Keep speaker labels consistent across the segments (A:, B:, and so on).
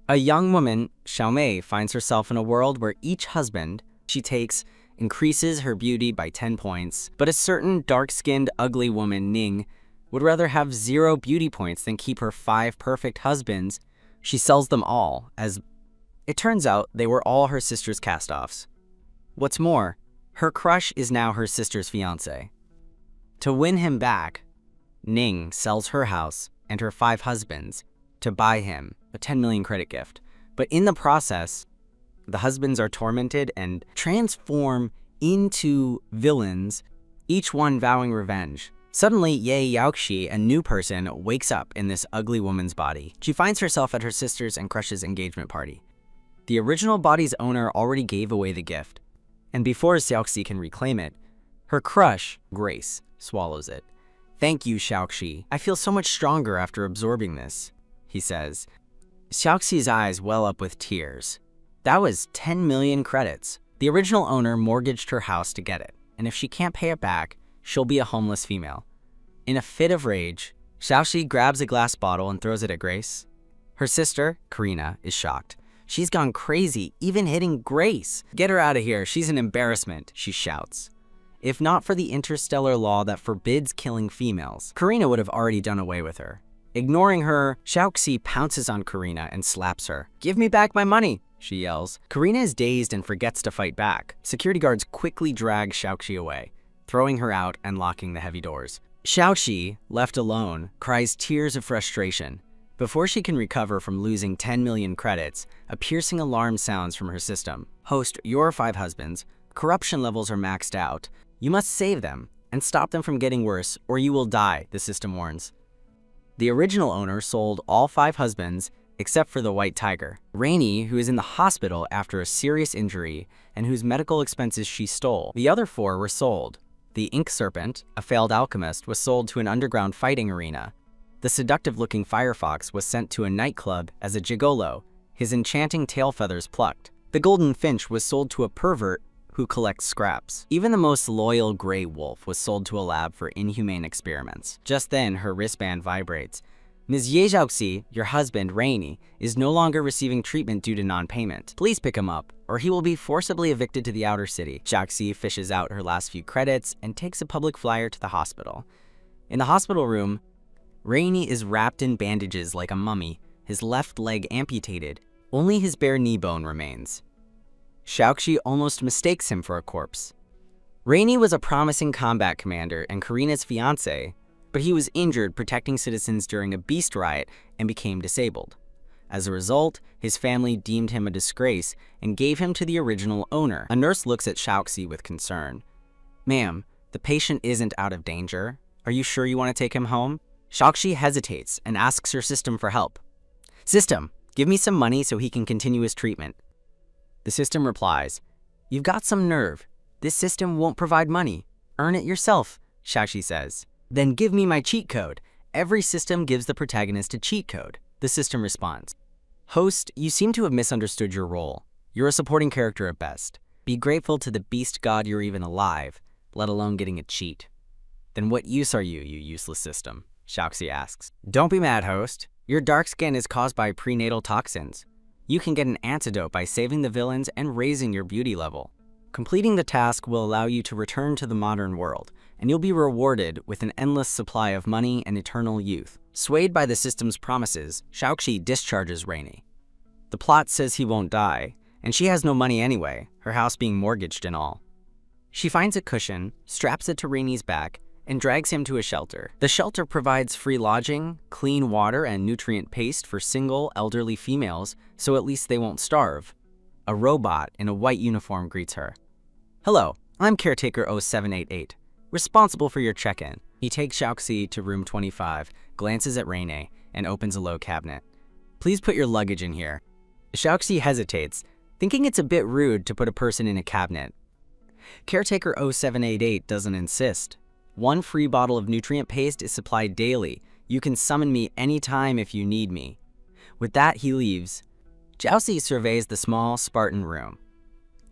A: A young woman, Xiaomei, finds herself in a world where each husband she takes increases her beauty by 10 points, but a certain dark-skinned, ugly woman, Ning, would rather have 0 beauty points than keep her 5 perfect husbands. She sells them all, as it turns out they were all her sister's cast-offs. What's more, her crush is now her sister's fiancé. To win him back, Ning sells her house and her 5 husbands to buy him a 10 million credit gift. But in the process, the husbands are tormented and transform into villains, each one vowing revenge. Suddenly, Ye Yaoxi, a new person, wakes up in this ugly woman's body. She finds herself at her sister's and crush's engagement party. The original body's owner already gave away the gift, and before Xiaoxi can reclaim it, her crush, Grace, swallows it. "Thank you, Xiaoxi. I feel so much stronger after absorbing this," he says. Xiaoxi's eyes well up with tears. That was 10 million credits. The original owner mortgaged her house to get it, and if she can't pay it back, she'll be a homeless female. In a fit of rage, Xiaoxi grabs a glass bottle and throws it at Grace. Her sister, Karina, is shocked. She's gone crazy, even hitting Grace. "Get her out of here, she's an embarrassment," she shouts. If not for the interstellar law that forbids killing females, Karina would have already done away with her. Ignoring her, Xiaoxi pounces on Karina and slaps her. "Give me back my money," she yells. Karina is dazed and forgets to fight back. Security guards quickly drag Xiaoxi away, throwing her out and locking the heavy doors. Xiaoxi, left alone, cries tears of frustration. Before she can recover from losing 10 million credits, a piercing alarm sounds from her system. "Host, your 5 husbands. Corruption levels are maxed out. You must save them and stop them from getting worse, or you will die," the system warns. The original owner sold all 5 husbands except for the white tiger, Rainy, who is in the hospital after a serious injury and whose medical expenses she stole. The other 4 were sold. The ink serpent, a failed alchemist, was sold to an underground fighting arena. The seductive-looking firefox was sent to a nightclub as a gigolo, his enchanting tail feathers plucked. The golden finch was sold to a pervert who collects scraps. Even the most loyal gray wolf was sold to a lab for inhumane experiments. Just then, her wristband vibrates. "Ms. Ye Zhaoxi, your husband, Rainy, is no longer receiving treatment due to non-payment. Please pick him up, or he will be forcibly evicted to the outer city." Zhaoxi fishes out her last few credits and takes a public flyer to the hospital. In the hospital room, Rainy is wrapped in bandages like a mummy, his left leg amputated. Only his bare knee bone remains. Xiaoxi almost mistakes him for a corpse. Rainy was a promising combat commander and Karina's fiancé, but he was injured protecting citizens during a beast riot and became disabled. As a result, his family deemed him a disgrace and gave him to the original owner. A nurse looks at Xiaoxi with concern. "Ma'am, the patient isn't out of danger. Are you sure you want to take him home?" Xiaoxi hesitates and asks her system for help. "System, give me some money so he can continue his treatment." The system replies, "You've got some nerve. This system won't provide money. Earn it yourself," Xiaoxi says. "Then give me my cheat code. Every system gives the protagonist a cheat code," the system responds. "Host, you seem to have misunderstood your role. You're a supporting character at best. Be grateful to the beast god you're even alive, let alone getting a cheat." "Then what use are you, you useless system?" Xiaoxi asks. "Don't be mad, host. Your dark skin is caused by prenatal toxins. You can get an antidote by saving the villains and raising your beauty level. Completing the task will allow you to return to the modern world, and you'll be rewarded with an endless supply of money and eternal youth." Swayed by the system's promises, Xiaoxi discharges Rainy. The plot says he won't die, and she has no money anyway, her house being mortgaged and all. She finds a cushion, straps it to Rainy's back, and drags him to a shelter. The shelter provides free lodging, clean water, and nutrient paste for single, elderly females, so at least they won't starve. A robot in a white uniform greets her. "Hello, I'm Caretaker 0788, responsible for your check-in." He takes Xiaoxi to room 25, glances at Rainy, and opens a low cabinet. "Please put your luggage in here." Xiaoxi hesitates, thinking it's a bit rude to put a person in a cabinet. Caretaker 0788 doesn't insist. "One free bottle of nutrient paste is supplied daily. You can summon me anytime if you need me." With that, he leaves. Xiaoxi surveys the small, Spartan room.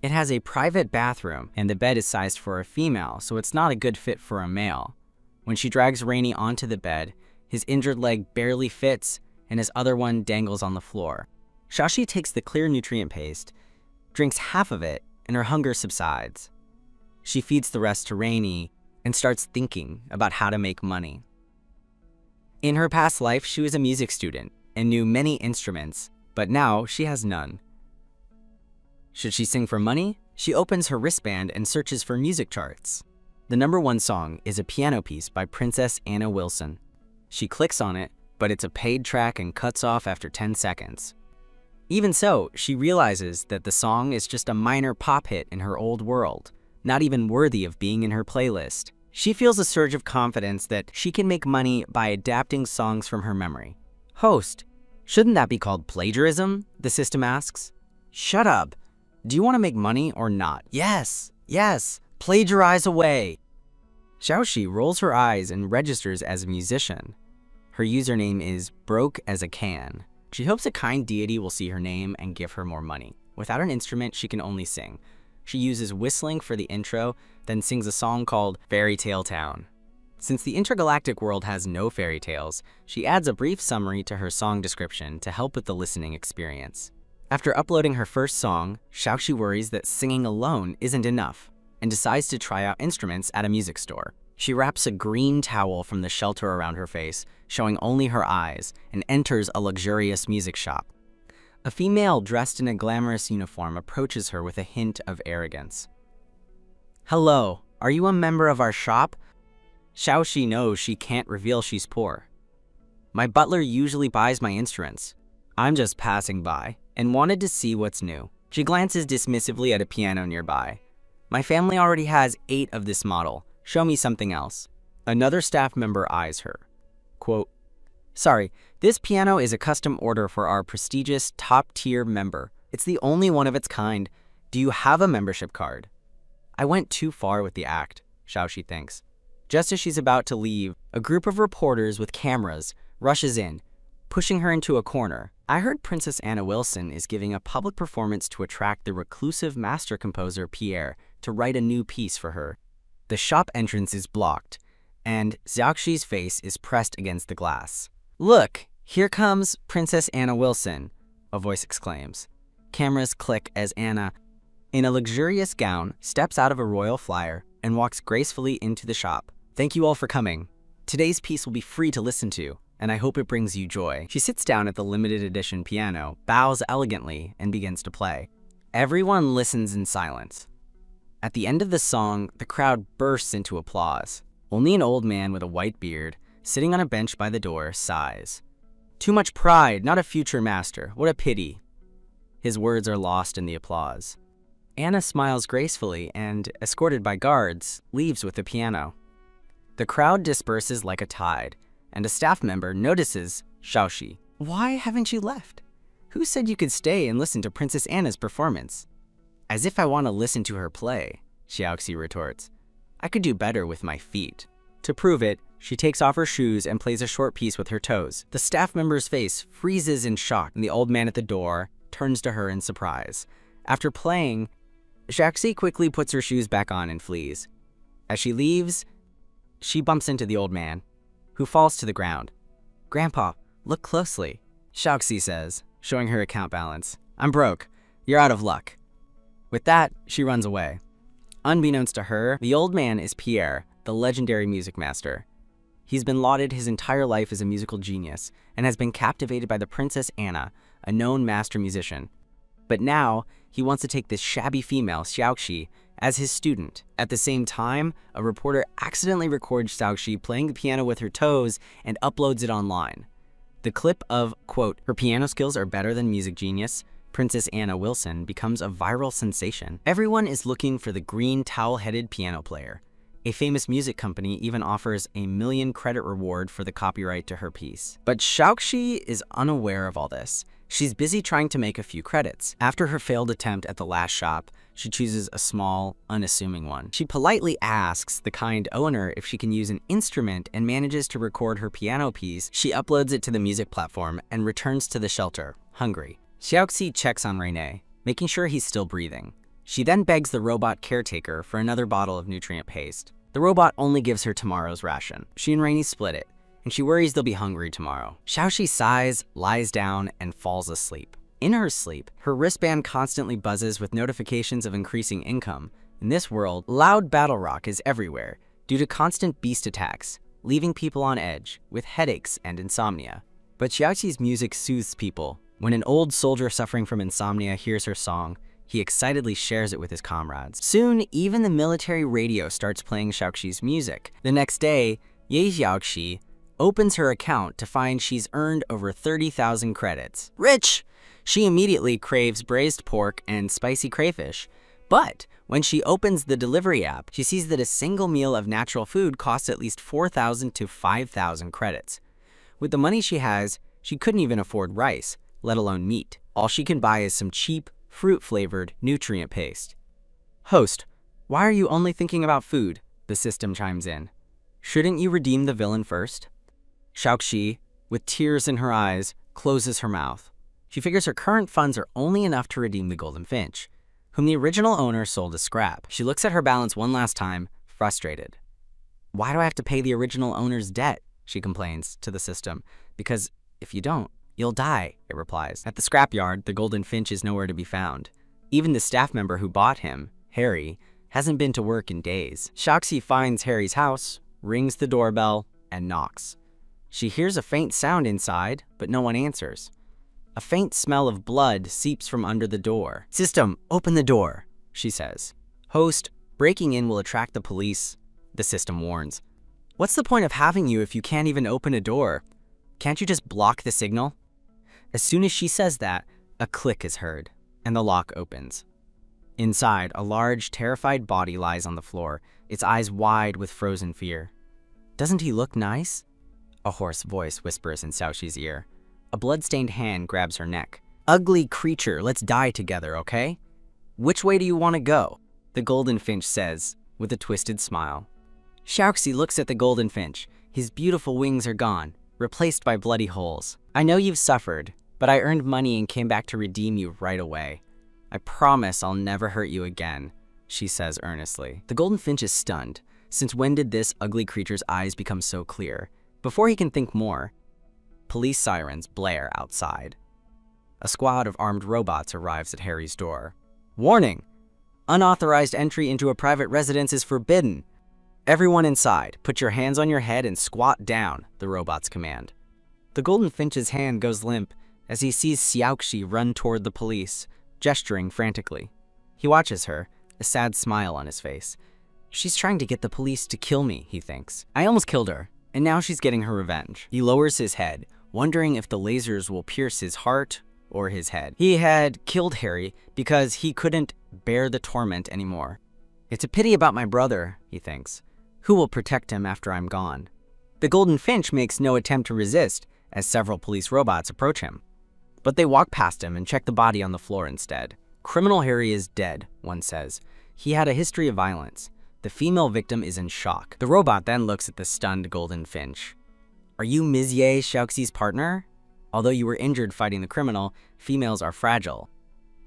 A: It has a private bathroom, and the bed is sized for a female, so it's not a good fit for a male. When she drags Rainy onto the bed, his injured leg barely fits, and his other one dangles on the floor. Xiaoxi takes the clear nutrient paste, drinks half of it, and her hunger subsides. She feeds the rest to Rainy and starts thinking about how to make money. In her past life, she was a music student and knew many instruments, but now she has none. Should she sing for money? She opens her wristband and searches for music charts. The #1 song is a piano piece by Princess Anna Wilson. She clicks on it, but it's a paid track and cuts off after 10 seconds. Even so, she realizes that the song is just a minor pop hit in her old world, not even worthy of being in her playlist. She feels a surge of confidence that she can make money by adapting songs from her memory. Host, shouldn't that be called plagiarism? The system asks. Shut up. Do you want to make money or not? Yes, plagiarize away. Xiaoxi rolls her eyes and registers as a musician. Her username is broke as a can. She hopes a kind deity will see her name and give her more money. Without an instrument, she can only sing. She uses whistling for the intro, then sings a song called Fairy Tale Town. Since the intergalactic world has no fairy tales, she adds a brief summary to her song description to help with the listening experience. After uploading her first song, Xiaoxi worries that singing alone isn't enough and decides to try out instruments at a music store. She wraps a green towel from the shelter around her face, showing only her eyes, and enters a luxurious music shop. A female dressed in a glamorous uniform approaches her with a hint of arrogance. Hello, are you a member of our shop? Xiaoxi knows she can't reveal she's poor. My butler usually buys my instruments. I'm just passing by and wanted to see what's new. She glances dismissively at a piano nearby. My family already has 8 of this model. Show me something else. Another staff member eyes her. Quote, sorry, this piano is a custom order for our prestigious top-tier member. It's the only one of its kind. Do you have a membership card? I went too far with the act, Xiaoxi thinks. Just as she's about to leave, a group of reporters with cameras rushes in, pushing her into a corner. I heard Princess Anna Wilson is giving a public performance to attract the reclusive master composer Pierre to write a new piece for her. The shop entrance is blocked, and Xiaoxi's face is pressed against the glass. Look, here comes Princess Anna Wilson, a voice exclaims. Cameras click as Anna, in a luxurious gown, steps out of a royal flyer and walks gracefully into the shop. Thank you all for coming. Today's piece will be free to listen to, and I hope it brings you joy. She sits down at the limited edition piano, bows elegantly, and begins to play. Everyone listens in silence. At the end of the song, the crowd bursts into applause. Only an old man with a white beard, sitting on a bench by the door, sighs. Too much pride, not a future master. What a pity. His words are lost in the applause. Anna smiles gracefully and, escorted by guards, leaves with the piano. The crowd disperses like a tide, and a staff member notices Xiaoxi. Why haven't you left? Who said you could stay and listen to Princess Anna's performance? As if I want to listen to her play, Xiaoxi retorts. I could do better with my feet. To prove it, she takes off her shoes and plays a short piece with her toes. The staff member's face freezes in shock, and the old man at the door turns to her in surprise. After playing, Xiaoxi quickly puts her shoes back on and flees. As she leaves, she bumps into the old man, who falls to the ground. Grandpa, look closely, Xiaoxi says, showing her account balance. I'm broke. You're out of luck. With that, she runs away. Unbeknownst to her, the old man is Pierre, the legendary music master. He's been lauded his entire life as a musical genius and has been captivated by the Princess Anna, a known master musician. But now, he wants to take this shabby female, Xiaoxi, as his student. At the same time, a reporter accidentally records Xiaoxi playing the piano with her toes and uploads it online. The clip of, quote, her piano skills are better than music genius, Princess Anna Wilson, becomes a viral sensation. Everyone is looking for the green towel-headed piano player. A famous music company even offers a $1 million credit reward for the copyright to her piece. But Xiaoxi is unaware of all this. She's busy trying to make a few credits. After her failed attempt at the last shop, she chooses a small, unassuming one. She politely asks the kind owner if she can use an instrument and manages to record her piano piece. She uploads it to the music platform and returns to the shelter, hungry. Xiaoxi checks on Rene, making sure he's still breathing. She then begs the robot caretaker for another bottle of nutrient paste. The robot only gives her tomorrow's ration. She and Rainy split it, and she worries they'll be hungry tomorrow. Xiaoxi sighs, lies down, and falls asleep. In her sleep, her wristband constantly buzzes with notifications of increasing income. In this world, loud battle rock is everywhere due to constant beast attacks, leaving people on edge with headaches and insomnia. But Xiaoxi's music soothes people. When an old soldier suffering from insomnia hears her song, he excitedly shares it with his comrades. Soon, even the military radio starts playing Xiaoxi's music. The next day, Ye Xiaoxi opens her account to find she's earned over 30,000 credits. Rich! She immediately craves braised pork and spicy crayfish. But when she opens the delivery app, she sees that a single meal of natural food costs at least 4,000 to 5,000 credits. With the money she has, she couldn't even afford rice, let alone meat. All she can buy is some cheap, fruit-flavored nutrient paste. Host, why are you only thinking about food? The system chimes in. Shouldn't you redeem the villain first? Xiaoxi, with tears in her eyes, closes her mouth. She figures her current funds are only enough to redeem the Golden Finch, whom the original owner sold as scrap. She looks at her balance one last time, frustrated. Why do I have to pay the original owner's debt? She complains to the system. Because if you don't, you'll die, it replies. At the scrapyard, the Golden Finch is nowhere to be found. Even the staff member who bought him, Harry, hasn't been to work in days. Xiaoxi finds Harry's house, rings the doorbell, and knocks. She hears a faint sound inside, but no one answers. A faint smell of blood seeps from under the door. System, open the door, she says. Host, breaking in will attract the police, the system warns. What's the point of having you if you can't even open a door? Can't you just block the signal? As soon as she says that, a click is heard, and the lock opens. Inside, a large, terrified body lies on the floor, its eyes wide with frozen fear. Doesn't he look nice? A hoarse voice whispers in Xiaoxi's ear. A blood-stained hand grabs her neck. Ugly creature, let's die together, okay? Which way do you want to go? The Golden Finch says, with a twisted smile. Xiaoxi looks at the Golden Finch. His beautiful wings are gone, replaced by bloody holes. I know you've suffered, but I earned money and came back to redeem you right away. I promise I'll never hurt you again, she says earnestly. The Golden Finch is stunned. Since when did this ugly creature's eyes become so clear? Before he can think more, police sirens blare outside. A squad of armed robots arrives at Harry's door. Warning! Unauthorized entry into a private residence is forbidden. Everyone inside, put your hands on your head and squat down, the robots command. The Golden Finch's hand goes limp as he sees Xiaoxi run toward the police, gesturing frantically. He watches her, a sad smile on his face. She's trying to get the police to kill me, he thinks. I almost killed her, and now she's getting her revenge. He lowers his head, wondering if the lasers will pierce his heart or his head. He had killed Harry because he couldn't bear the torment anymore. It's a pity about my brother, he thinks. Who will protect him after I'm gone? The Golden Finch makes no attempt to resist as several police robots approach him. But they walk past him and check the body on the floor instead. Criminal Harry is dead, one says. He had a history of violence. The female victim is in shock. The robot then looks at the stunned Golden Finch. Are you Ms. Ye, Xiaoxi's partner? Although you were injured fighting the criminal, females are fragile.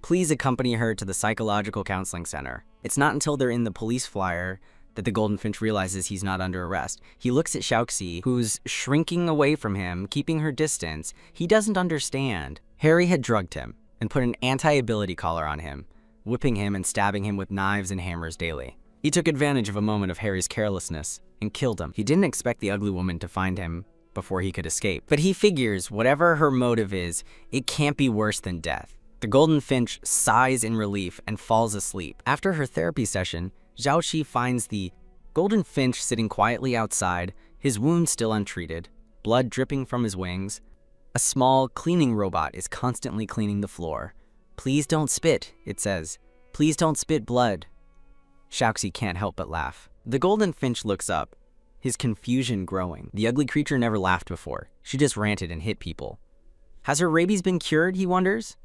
A: Please accompany her to the psychological counseling center. It's not until they're in the police flyer that the Golden Finch realizes he's not under arrest. He looks at Xiaoxi, who's shrinking away from him, keeping her distance. He doesn't understand. Harry had drugged him and put an anti-ability collar on him, whipping him and stabbing him with knives and hammers daily. He took advantage of a moment of Harry's carelessness and killed him. He didn't expect the ugly woman to find him before he could escape. But he figures whatever her motive is, it can't be worse than death. The Golden Finch sighs in relief and falls asleep. After her therapy session, Xiaoxi finds the Golden Finch sitting quietly outside, his wound still untreated, blood dripping from his wings. A small cleaning robot is constantly cleaning the floor. Please don't spit, it says. Please don't spit blood. Xiaoxi can't help but laugh. The Golden Finch looks up, his confusion growing. The ugly creature never laughed before. She just ranted and hit people. Has her rabies been cured, he wonders?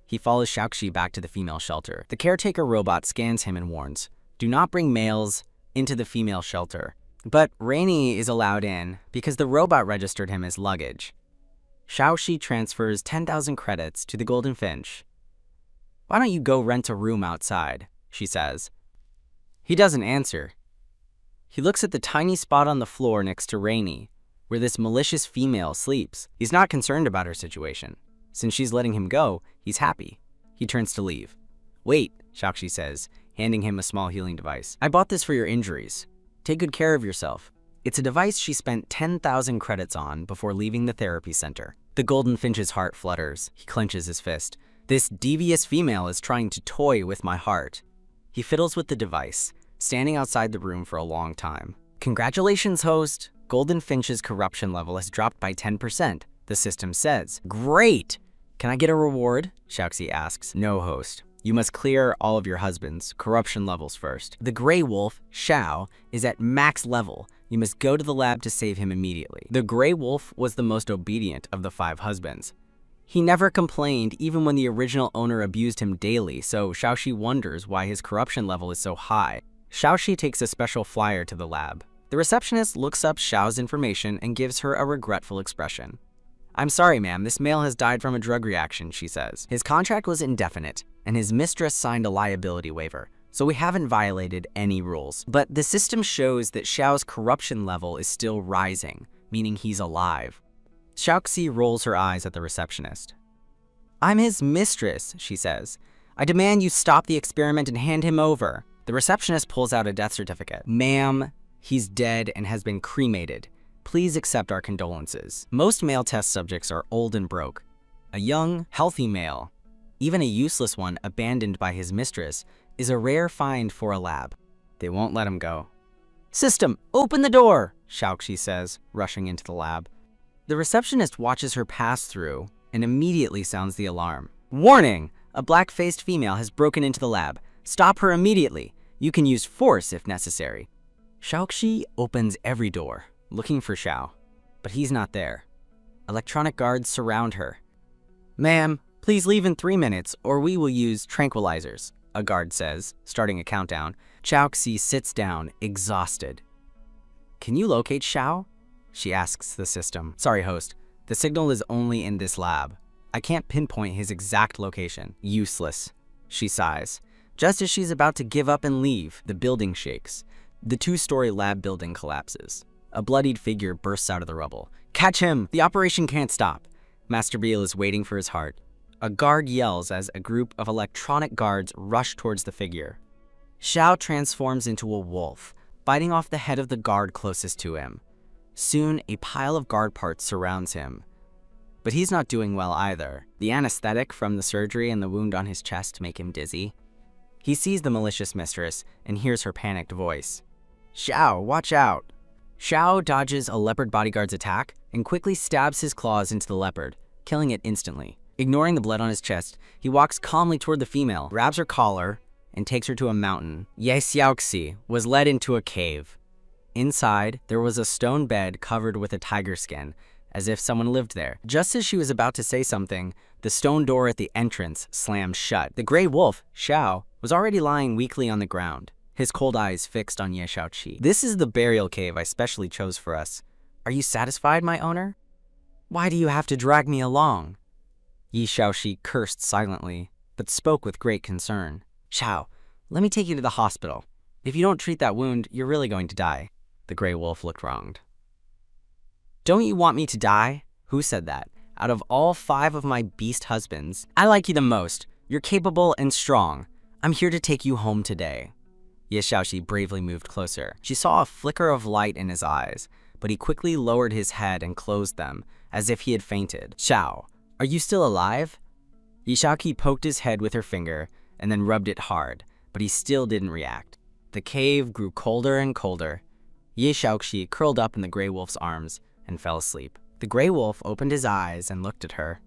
A: He follows Xiaoxi back to the female shelter. The caretaker robot scans him and warns, do not bring males into the female shelter. But Rainy is allowed in because the robot registered him as luggage. Xiaoxi transfers 10,000 credits to the Golden Finch. Why don't you go rent a room outside, she says. He doesn't answer. He looks at the tiny spot on the floor next to Rainy, where this malicious female sleeps. He's not concerned about her situation. Since she's letting him go, he's happy. He turns to leave. Wait, Xiaoxi says, handing him a small healing device. I bought this for your injuries. Take good care of yourself. It's a device she spent 10,000 credits on before leaving the therapy center. The golden finch's heart flutters. He clenches his fist. This devious female is trying to toy with my heart. He fiddles with the device, standing outside the room for a long time. Congratulations, host. Golden Finch's corruption level has dropped by 10%, the system says. Great! Can I get a reward? Xiaoxi asks. No, host. You must clear all of your husband's corruption levels first. The gray wolf, Xiao, is at max level. You must go to the lab to save him immediately. The gray wolf was the most obedient of the 5 husbands. He never complained even when the original owner abused him daily, so Xiaoxi wonders why his corruption level is so high. Xiaoxi takes a special flyer to the lab. The receptionist looks up Xiao's information and gives her a regretful expression. I'm sorry, ma'am, this male has died from a drug reaction, she says. His contract was indefinite, and his mistress signed a liability waiver, so we haven't violated any rules. But the system shows that Xiao's corruption level is still rising, meaning he's alive. Xiaoxi rolls her eyes at the receptionist. I'm his mistress, she says. I demand you stop the experiment and hand him over. The receptionist pulls out a death certificate. Ma'am, he's dead and has been cremated. Please accept our condolences. Most male test subjects are old and broke. A young, healthy male, even a useless one abandoned by his mistress, is a rare find for a lab. They won't let him go. System, open the door, Xiaoxi says, rushing into the lab. The receptionist watches her pass through and immediately sounds the alarm. Warning! A black-faced female has broken into the lab. Stop her immediately. You can use force if necessary. Xiaoxi opens every door, looking for Xiao, but he's not there. Electronic guards surround her. Ma'am, please leave in 3 minutes or we will use tranquilizers, a guard says, starting a countdown. Xiaoxi sits down, exhausted. Can you locate Xiao? She asks the system. Sorry, host. The signal is only in this lab. I can't pinpoint his exact location. Useless. She sighs. Just as she's about to give up and leave, the building shakes. The 2-story lab building collapses. A bloodied figure bursts out of the rubble. Catch him! The operation can't stop. Master Beal is waiting for his heart. A guard yells as a group of electronic guards rush towards the figure. Xiao transforms into a wolf, biting off the head of the guard closest to him. Soon, a pile of guard parts surrounds him. But he's not doing well either. The anesthetic from the surgery and the wound on his chest make him dizzy. He sees the malicious mistress and hears her panicked voice. Xiao, watch out! Xiao dodges a leopard bodyguard's attack and quickly stabs his claws into the leopard, killing it instantly. Ignoring the blood on his chest, he walks calmly toward the female, grabs her collar, and takes her to a mountain. Ye Xiaoxi was led into a cave. Inside, there was a stone bed covered with a tiger skin, as if someone lived there. Just as she was about to say something, the stone door at the entrance slammed shut. The gray wolf, Xiao, was already lying weakly on the ground, his cold eyes fixed on Ye Xiaoqi. This is the burial cave I specially chose for us. Are you satisfied, my owner? Why do you have to drag me along? Ye Xiaoqi cursed silently, but spoke with great concern. Xiao, let me take you to the hospital. If you don't treat that wound, you're really going to die. The gray wolf looked wronged. Don't you want me to die? Who said that? Out of all 5 of my beast husbands, I like you the most. You're capable and strong. I'm here to take you home today. Ye Xiaoqi bravely moved closer. She saw a flicker of light in his eyes, but he quickly lowered his head and closed them, as if he had fainted. Xiao, are you still alive? Ye Xiaoqi poked his head with her finger and then rubbed it hard, but he still didn't react. The cave grew colder and colder. Ye Xiaoqi curled up in the gray wolf's arms and fell asleep. The gray wolf opened his eyes and looked at her.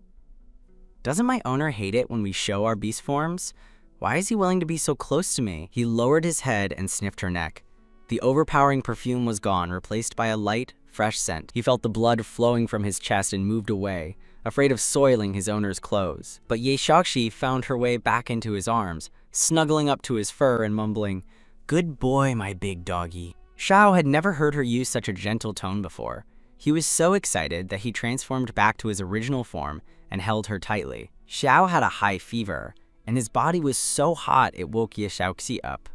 A: Doesn't my owner hate it when we show our beast forms? Why is he willing to be so close to me? He lowered his head and sniffed her neck. The overpowering perfume was gone, replaced by a light, fresh scent. He felt the blood flowing from his chest and moved away, afraid of soiling his owner's clothes. But Ye Xiaoqi found her way back into his arms, snuggling up to his fur and mumbling, "Good boy, my big doggy." Xiao had never heard her use such a gentle tone before. He was so excited that he transformed back to his original form and held her tightly. Xiao had a high fever, and his body was so hot it woke Ye Xiaoqi up.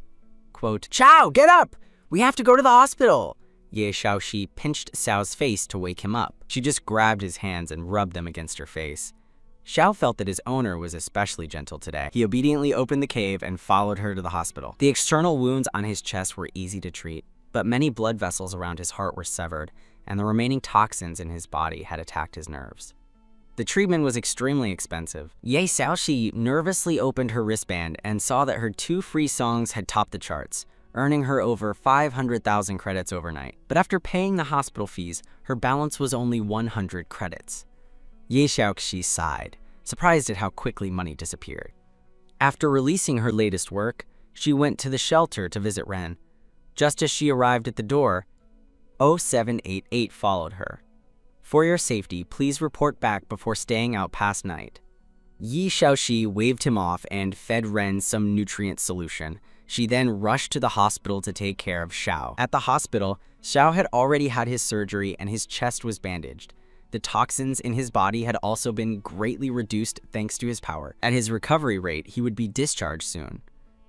A: Quote, "Xiao, get up! We have to go to the hospital!" Ye Xiaoqi pinched Xiao's face to wake him up. She just grabbed his hands and rubbed them against her face. Xiao felt that his owner was especially gentle today. He obediently opened the cave and followed her to the hospital. The external wounds on his chest were easy to treat, but many blood vessels around his heart were severed, and the remaining toxins in his body had attacked his nerves. The treatment was extremely expensive. Ye Xiaoxi nervously opened her wristband and saw that her 2 free songs had topped the charts, earning her over 500,000 credits overnight. But after paying the hospital fees, her balance was only 100 credits. Ye Xiaoxi sighed, surprised at how quickly money disappeared. After releasing her latest work, she went to the shelter to visit Ren. Just as she arrived at the door, 0788 followed her. For your safety, please report back before staying out past night. Yi Xiaoxi waved him off and fed Ren some nutrient solution. She then rushed to the hospital to take care of Xiao. At the hospital, Xiao had already had his surgery and his chest was bandaged. The toxins in his body had also been greatly reduced thanks to his power. At his recovery rate, he would be discharged soon.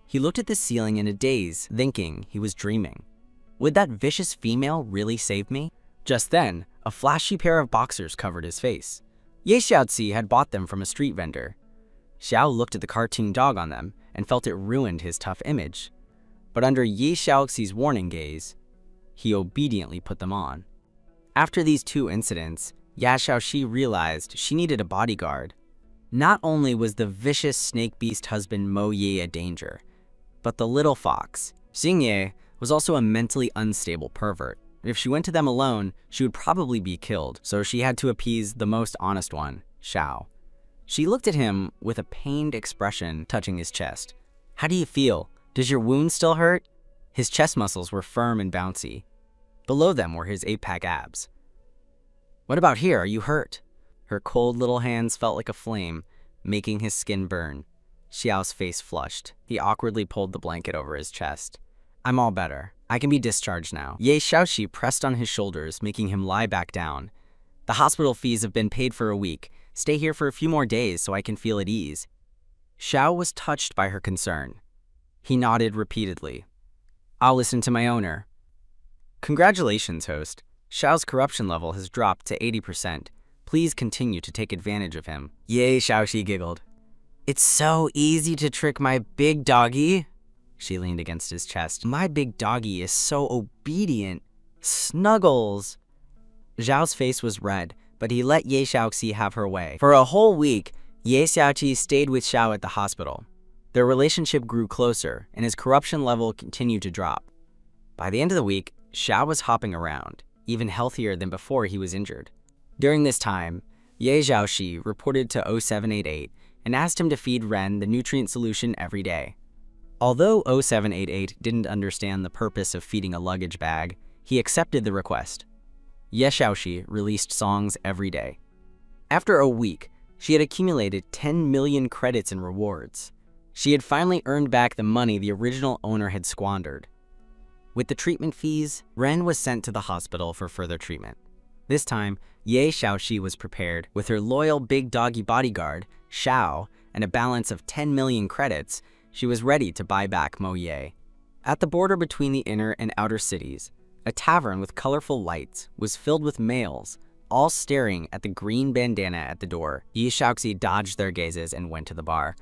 A: He looked at the ceiling in a daze, thinking he was dreaming. Would that vicious female really save me? Just then, a flashy pair of boxers covered his face. Ye Xiaoxi had bought them from a street vendor. Xiao looked at the cartoon dog on them and felt it ruined his tough image. But under Ye Xiaoxi's warning gaze, he obediently put them on. After these 2 incidents, Ya Xiaoxi realized she needed a bodyguard. Not only was the vicious snake beast husband Mo Ye a danger, but the little fox, Xing Ye, was also a mentally unstable pervert. If she went to them alone, she would probably be killed, so she had to appease the most honest one, Xiao. She looked at him with a pained expression, touching his chest. How do you feel? Does your wound still hurt? His chest muscles were firm and bouncy. Below them were his 8-pack abs. What about here? Are you hurt? Her cold little hands felt like a flame, making his skin burn. Xiao's face flushed. He awkwardly pulled the blanket over his chest. I'm all better. I can be discharged now. Ye Xiaoxi pressed on his shoulders, making him lie back down. The hospital fees have been paid for a week. Stay here for a few more days so I can feel at ease. Xiao was touched by her concern. He nodded repeatedly. I'll listen to my owner. Congratulations, host. Xiao's corruption level has dropped to 80%. Please continue to take advantage of him. Ye Xiaoxi giggled. It's so easy to trick my big doggy. She leaned against his chest. My big doggy is so obedient. Snuggles. Zhao's face was red, but he let Ye Xiaoxi have her way. For a whole week, Ye Xiaoxi stayed with Xiao at the hospital. Their relationship grew closer, and his corruption level continued to drop. By the end of the week, Xiao was hopping around, even healthier than before he was injured. During this time, Ye Xiaoxi reported to 0788 and asked him to feed Ren the nutrient solution every day. Although 0788 didn't understand the purpose of feeding a luggage bag, he accepted the request. Ye Xiaoxi released songs every day. After a week, she had accumulated 10 million credits in rewards. She had finally earned back the money the original owner had squandered. With the treatment fees, Ren was sent to the hospital for further treatment. This time, Ye Xiaoxi was prepared. With her loyal big doggy bodyguard, Xiao, and a balance of 10 million credits, she was ready to buy back Mo Ye. At the border between the inner and outer cities, a tavern with colorful lights was filled with males, all staring at the green bandana at the door. Ye Xiaoxi dodged their gazes and went to the bar.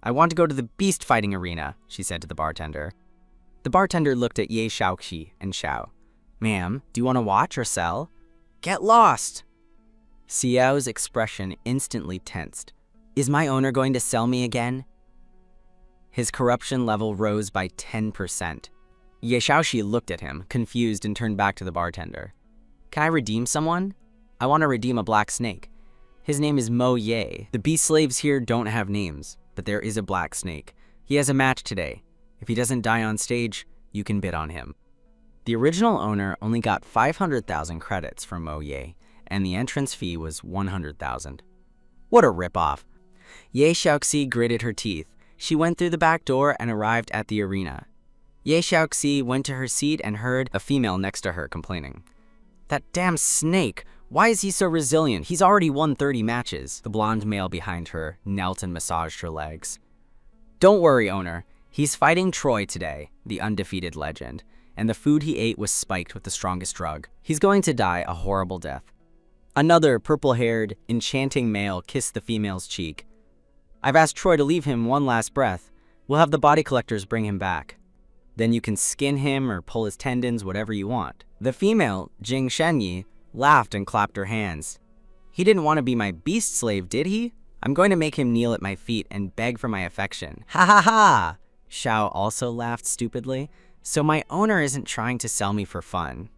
A: I want to go to the beast fighting arena, she said to the bartender. The bartender looked at Ye Xiaoxi and Xiao. Ma'am, do you want to watch or sell? Get lost! Xiao's expression instantly tensed. Is my owner going to sell me again? His corruption level rose by 10%. Ye Xiaoxi looked at him, confused, and turned back to the bartender. Can I redeem someone? I want to redeem a black snake. His name is Mo Ye. The beast slaves here don't have names, but there is a black snake. He has a match today. If he doesn't die on stage, you can bid on him. The original owner only got 500,000 credits from Mo Ye, and the entrance fee was 100,000. What a ripoff! Ye Xiaoxi gritted her teeth. She went through the back door and arrived at the arena. Ye Xiaoxi went to her seat and heard a female next to her complaining. That damn snake! Why is he so resilient? He's already won 30 matches. The blonde male behind her knelt and massaged her legs. Don't worry, owner. He's fighting Troy today, the undefeated legend, and the food he ate was spiked with the strongest drug. He's going to die a horrible death. Another purple-haired, enchanting male kissed the female's cheek. "I've asked Troy to leave him one last breath. We'll have the body collectors bring him back. Then you can skin him or pull his tendons, whatever you want." The female, Jing Shenyi, laughed and clapped her hands. "He didn't want to be my beast slave, did he? I'm going to make him kneel at my feet and beg for my affection." "Ha ha ha!" Xiao also laughed stupidly. "So my owner isn't trying to sell me for fun."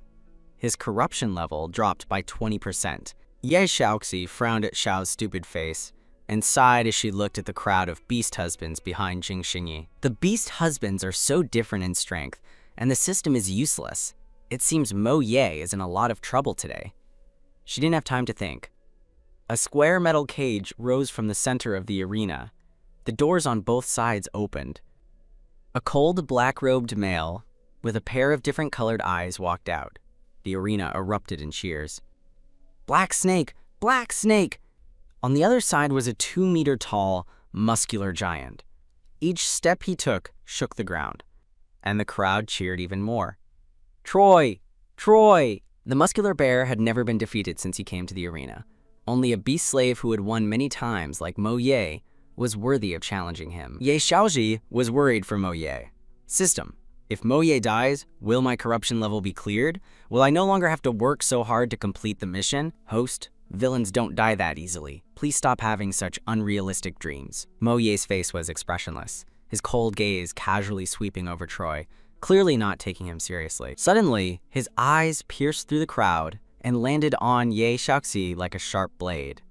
A: His corruption level dropped by 20%. Ye Shaoxi frowned at Xiao's stupid face and sighed as she looked at the crowd of beast husbands behind Jing Xingyi. The beast husbands are so different in strength, and the system is useless. It seems Mo Ye is in a lot of trouble today. She didn't have time to think. A square metal cage rose from the center of the arena. The doors on both sides opened. A cold, black-robed male with a pair of different colored eyes walked out. The arena erupted in cheers. "Black Snake! Black Snake!" On the other side was a 2-meter-tall, muscular giant. Each step he took shook the ground, and the crowd cheered even more. "Troy! Troy!" The muscular bear had never been defeated since he came to the arena. Only a beast slave who had won many times, like Mo Ye, was worthy of challenging him. Ye Xiaoji was worried for Mo Ye. "System, if Mo Ye dies, will my corruption level be cleared? Will I no longer have to work so hard to complete the mission? Host, villains don't die that easily. Please stop having such unrealistic dreams." Mo Ye's face was expressionless, his cold gaze casually sweeping over Troy, clearly not taking him seriously. Suddenly, his eyes pierced through the crowd and landed on Ye Shaoxi like a sharp blade.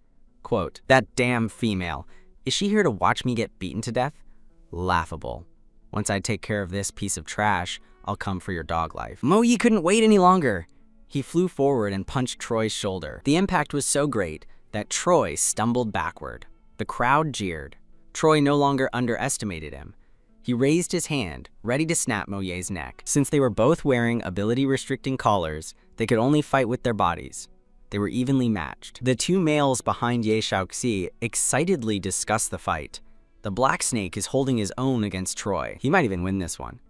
A: Quote, "That damn female. Is she here to watch me get beaten to death? Laughable. Once I take care of this piece of trash, I'll come for your dog life." Mo Ye couldn't wait any longer. He flew forward and punched Troy's shoulder. The impact was so great that Troy stumbled backward. The crowd jeered. Troy no longer underestimated him. He raised his hand, ready to snap Mo Ye's neck. Since they were both wearing ability-restricting collars, they could only fight with their bodies. They were evenly matched. The two males behind Ye Shaoxi excitedly discussed the fight. The Black Snake is holding his own against Troy. He might even win this one.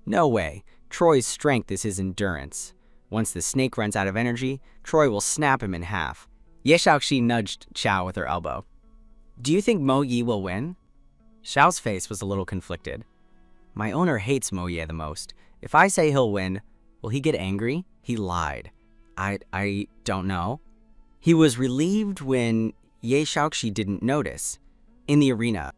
A: No way. Troy's strength is his endurance. Once the snake runs out of energy, Troy will snap him in half. Ye Shaoxi nudged Xiao with her elbow. "Do you think Mo Ye will win?" Xiao's face was a little conflicted. "My owner hates Mo Ye the most. If I say he'll win, will he get angry?" He lied. I don't know." He was relieved when Ye Shaoxi didn't notice. In the arena,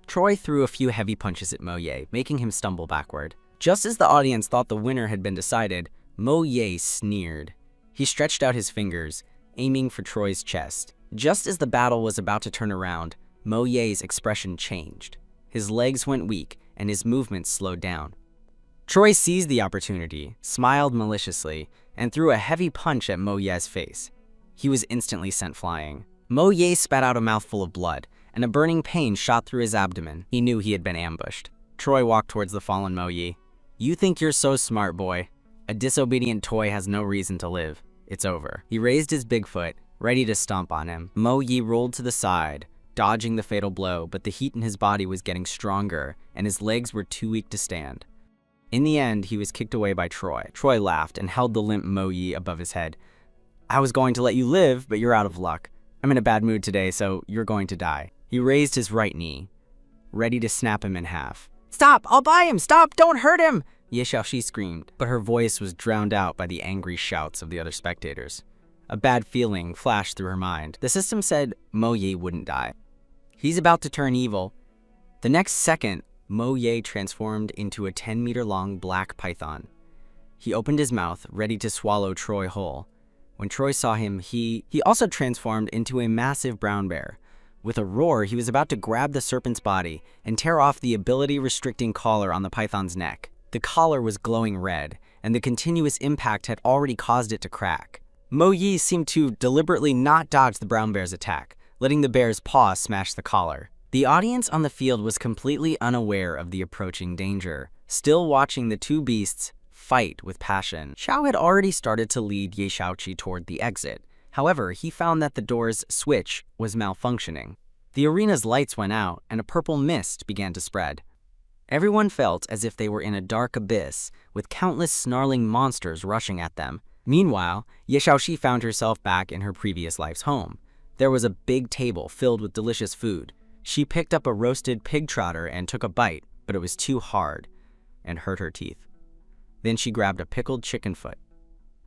A: Troy threw a few heavy punches at Mo Ye, making him stumble backward. Just as the audience thought the winner had been decided, Mo Ye sneered. He stretched out his fingers, aiming for Troy's chest. Just as the battle was about to turn around, Mo Ye's expression changed. His legs went weak, and his movements slowed down. Troy seized the opportunity, smiled maliciously, and threw a heavy punch at Mo Ye's face. He was instantly sent flying. Mo Ye spat out a mouthful of blood, and a burning pain shot through his abdomen. He knew he had been ambushed. Troy walked towards the fallen Mo Ye. "You think you're so smart, boy. A disobedient toy has no reason to live. It's over." He raised his big foot, ready to stomp on him. Mo Ye rolled to the side, dodging the fatal blow, but the heat in his body was getting stronger, and his legs were too weak to stand. In the end, he was kicked away by Troy. Troy laughed and held the limp Mo Ye above his head. "I was going to let you live, but you're out of luck. I'm in a bad mood today, so you're going to die." He raised his right knee, ready to snap him in half. "Stop! I'll buy him! Stop! Don't hurt him!" Ye Xiaoxi screamed, but her voice was drowned out by the angry shouts of the other spectators. A bad feeling flashed through her mind. The system said Mo Ye wouldn't die. He's about to turn evil. The next second, Mo Ye transformed into a 10-meter-long black python. He opened his mouth, ready to swallow Troy whole. When Troy saw him, he also transformed into a massive brown bear. With a roar, he was about to grab the serpent's body and tear off the ability-restricting collar on the python's neck. The collar was glowing red, and the continuous impact had already caused it to crack. Mo Ye seemed to deliberately not dodge the brown bear's attack, letting the bear's paw smash the collar. The audience on the field was completely unaware of the approaching danger, still watching the two beasts fight with passion. Xiao had already started to lead Ye Shaoqi toward the exit. However, he found that the door's switch was malfunctioning. The arena's lights went out, and a purple mist began to spread. Everyone felt as if they were in a dark abyss, with countless snarling monsters rushing at them. Meanwhile, Ye Shaoxi found herself back in her previous life's home. There was a big table filled with delicious food. She picked up a roasted pig trotter and took a bite, but it was too hard and hurt her teeth. Then she grabbed a pickled chicken foot.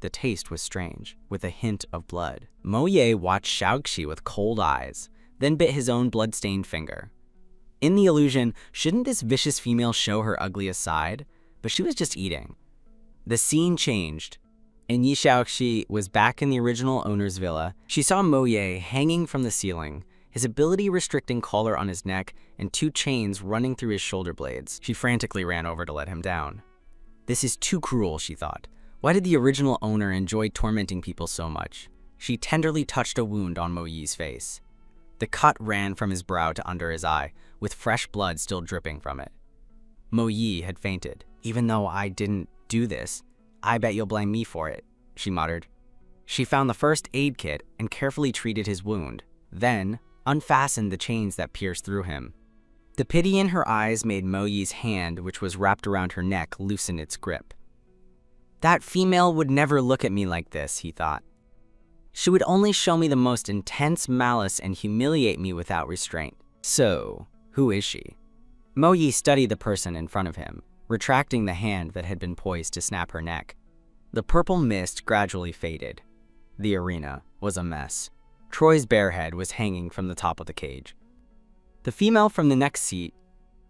A: The taste was strange, with a hint of blood. Mo Ye watched Shaoxi with cold eyes, then bit his own blood-stained finger. In the illusion, shouldn't this vicious female show her ugliest side? But she was just eating. The scene changed, and Ye Shaoxi was back in the original owner's villa. She saw Mo Ye hanging from the ceiling, his ability-restricting collar on his neck and 2 chains running through his shoulder blades. She frantically ran over to let him down. This is too cruel, she thought. Why did the original owner enjoy tormenting people so much? She tenderly touched a wound on Mo Ye's face. The cut ran from his brow to under his eye, with fresh blood still dripping from it. Mo Ye had fainted. Even though I didn't do this, I bet you'll blame me for it, she muttered. She found the first aid kit and carefully treated his wound, then unfastened the chains that pierced through him. The pity in her eyes made Mo Ye's hand, which was wrapped around her neck, loosen its grip. That female would never look at me like this, he thought. She would only show me the most intense malice and humiliate me without restraint. So, who is she? Mo Ye studied the person in front of him, retracting the hand that had been poised to snap her neck. The purple mist gradually faded. The arena was a mess. Troy's bare head was hanging from the top of the cage. The female from the next seat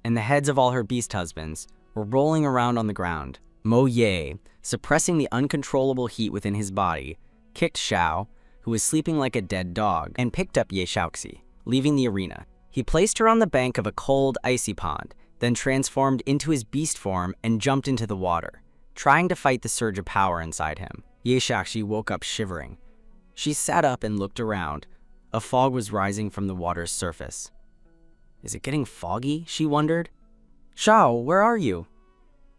A: and the heads of all her beast husbands were rolling around on the ground. Mo Ye, suppressing the uncontrollable heat within his body, kicked Xiao, who was sleeping like a dead dog, and picked up Ye Shaoxi, leaving the arena. He placed her on the bank of a cold, icy pond, then transformed into his beast form and jumped into the water, trying to fight the surge of power inside him. Ye Shaoxi woke up shivering. She sat up and looked around. A fog was rising from the water's surface. Is it getting foggy? She wondered. Xiao, where are you?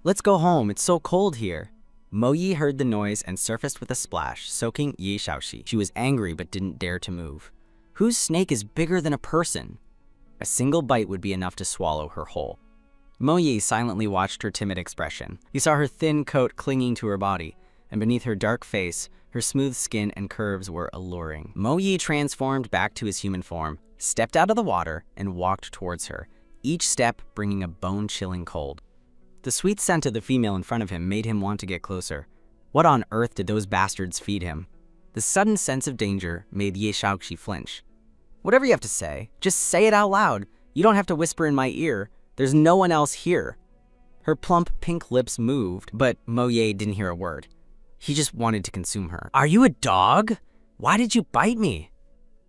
A: Let's go home, it's so cold here. Mo Ye heard the noise and surfaced with a splash, soaking Ye Shaoxi. She was angry but didn't dare to move. Whose snake is bigger than a person? A single bite would be enough to swallow her whole. Mo Ye silently watched her timid expression. He saw her thin coat clinging to her body, and beneath her dark face, her smooth skin and curves were alluring. Mo Ye transformed back to his human form, stepped out of the water, and walked towards her, each step bringing a bone-chilling cold. The sweet scent of the female in front of him made him want to get closer. What on earth did those bastards feed him? The sudden sense of danger made Ye Shaoxi flinch. Whatever you have to say, just say it out loud. You don't have to whisper in my ear. There's no one else here. Her plump pink lips moved, but Mo Ye didn't hear a word. He just wanted to consume her. Are you a dog? Why did you bite me?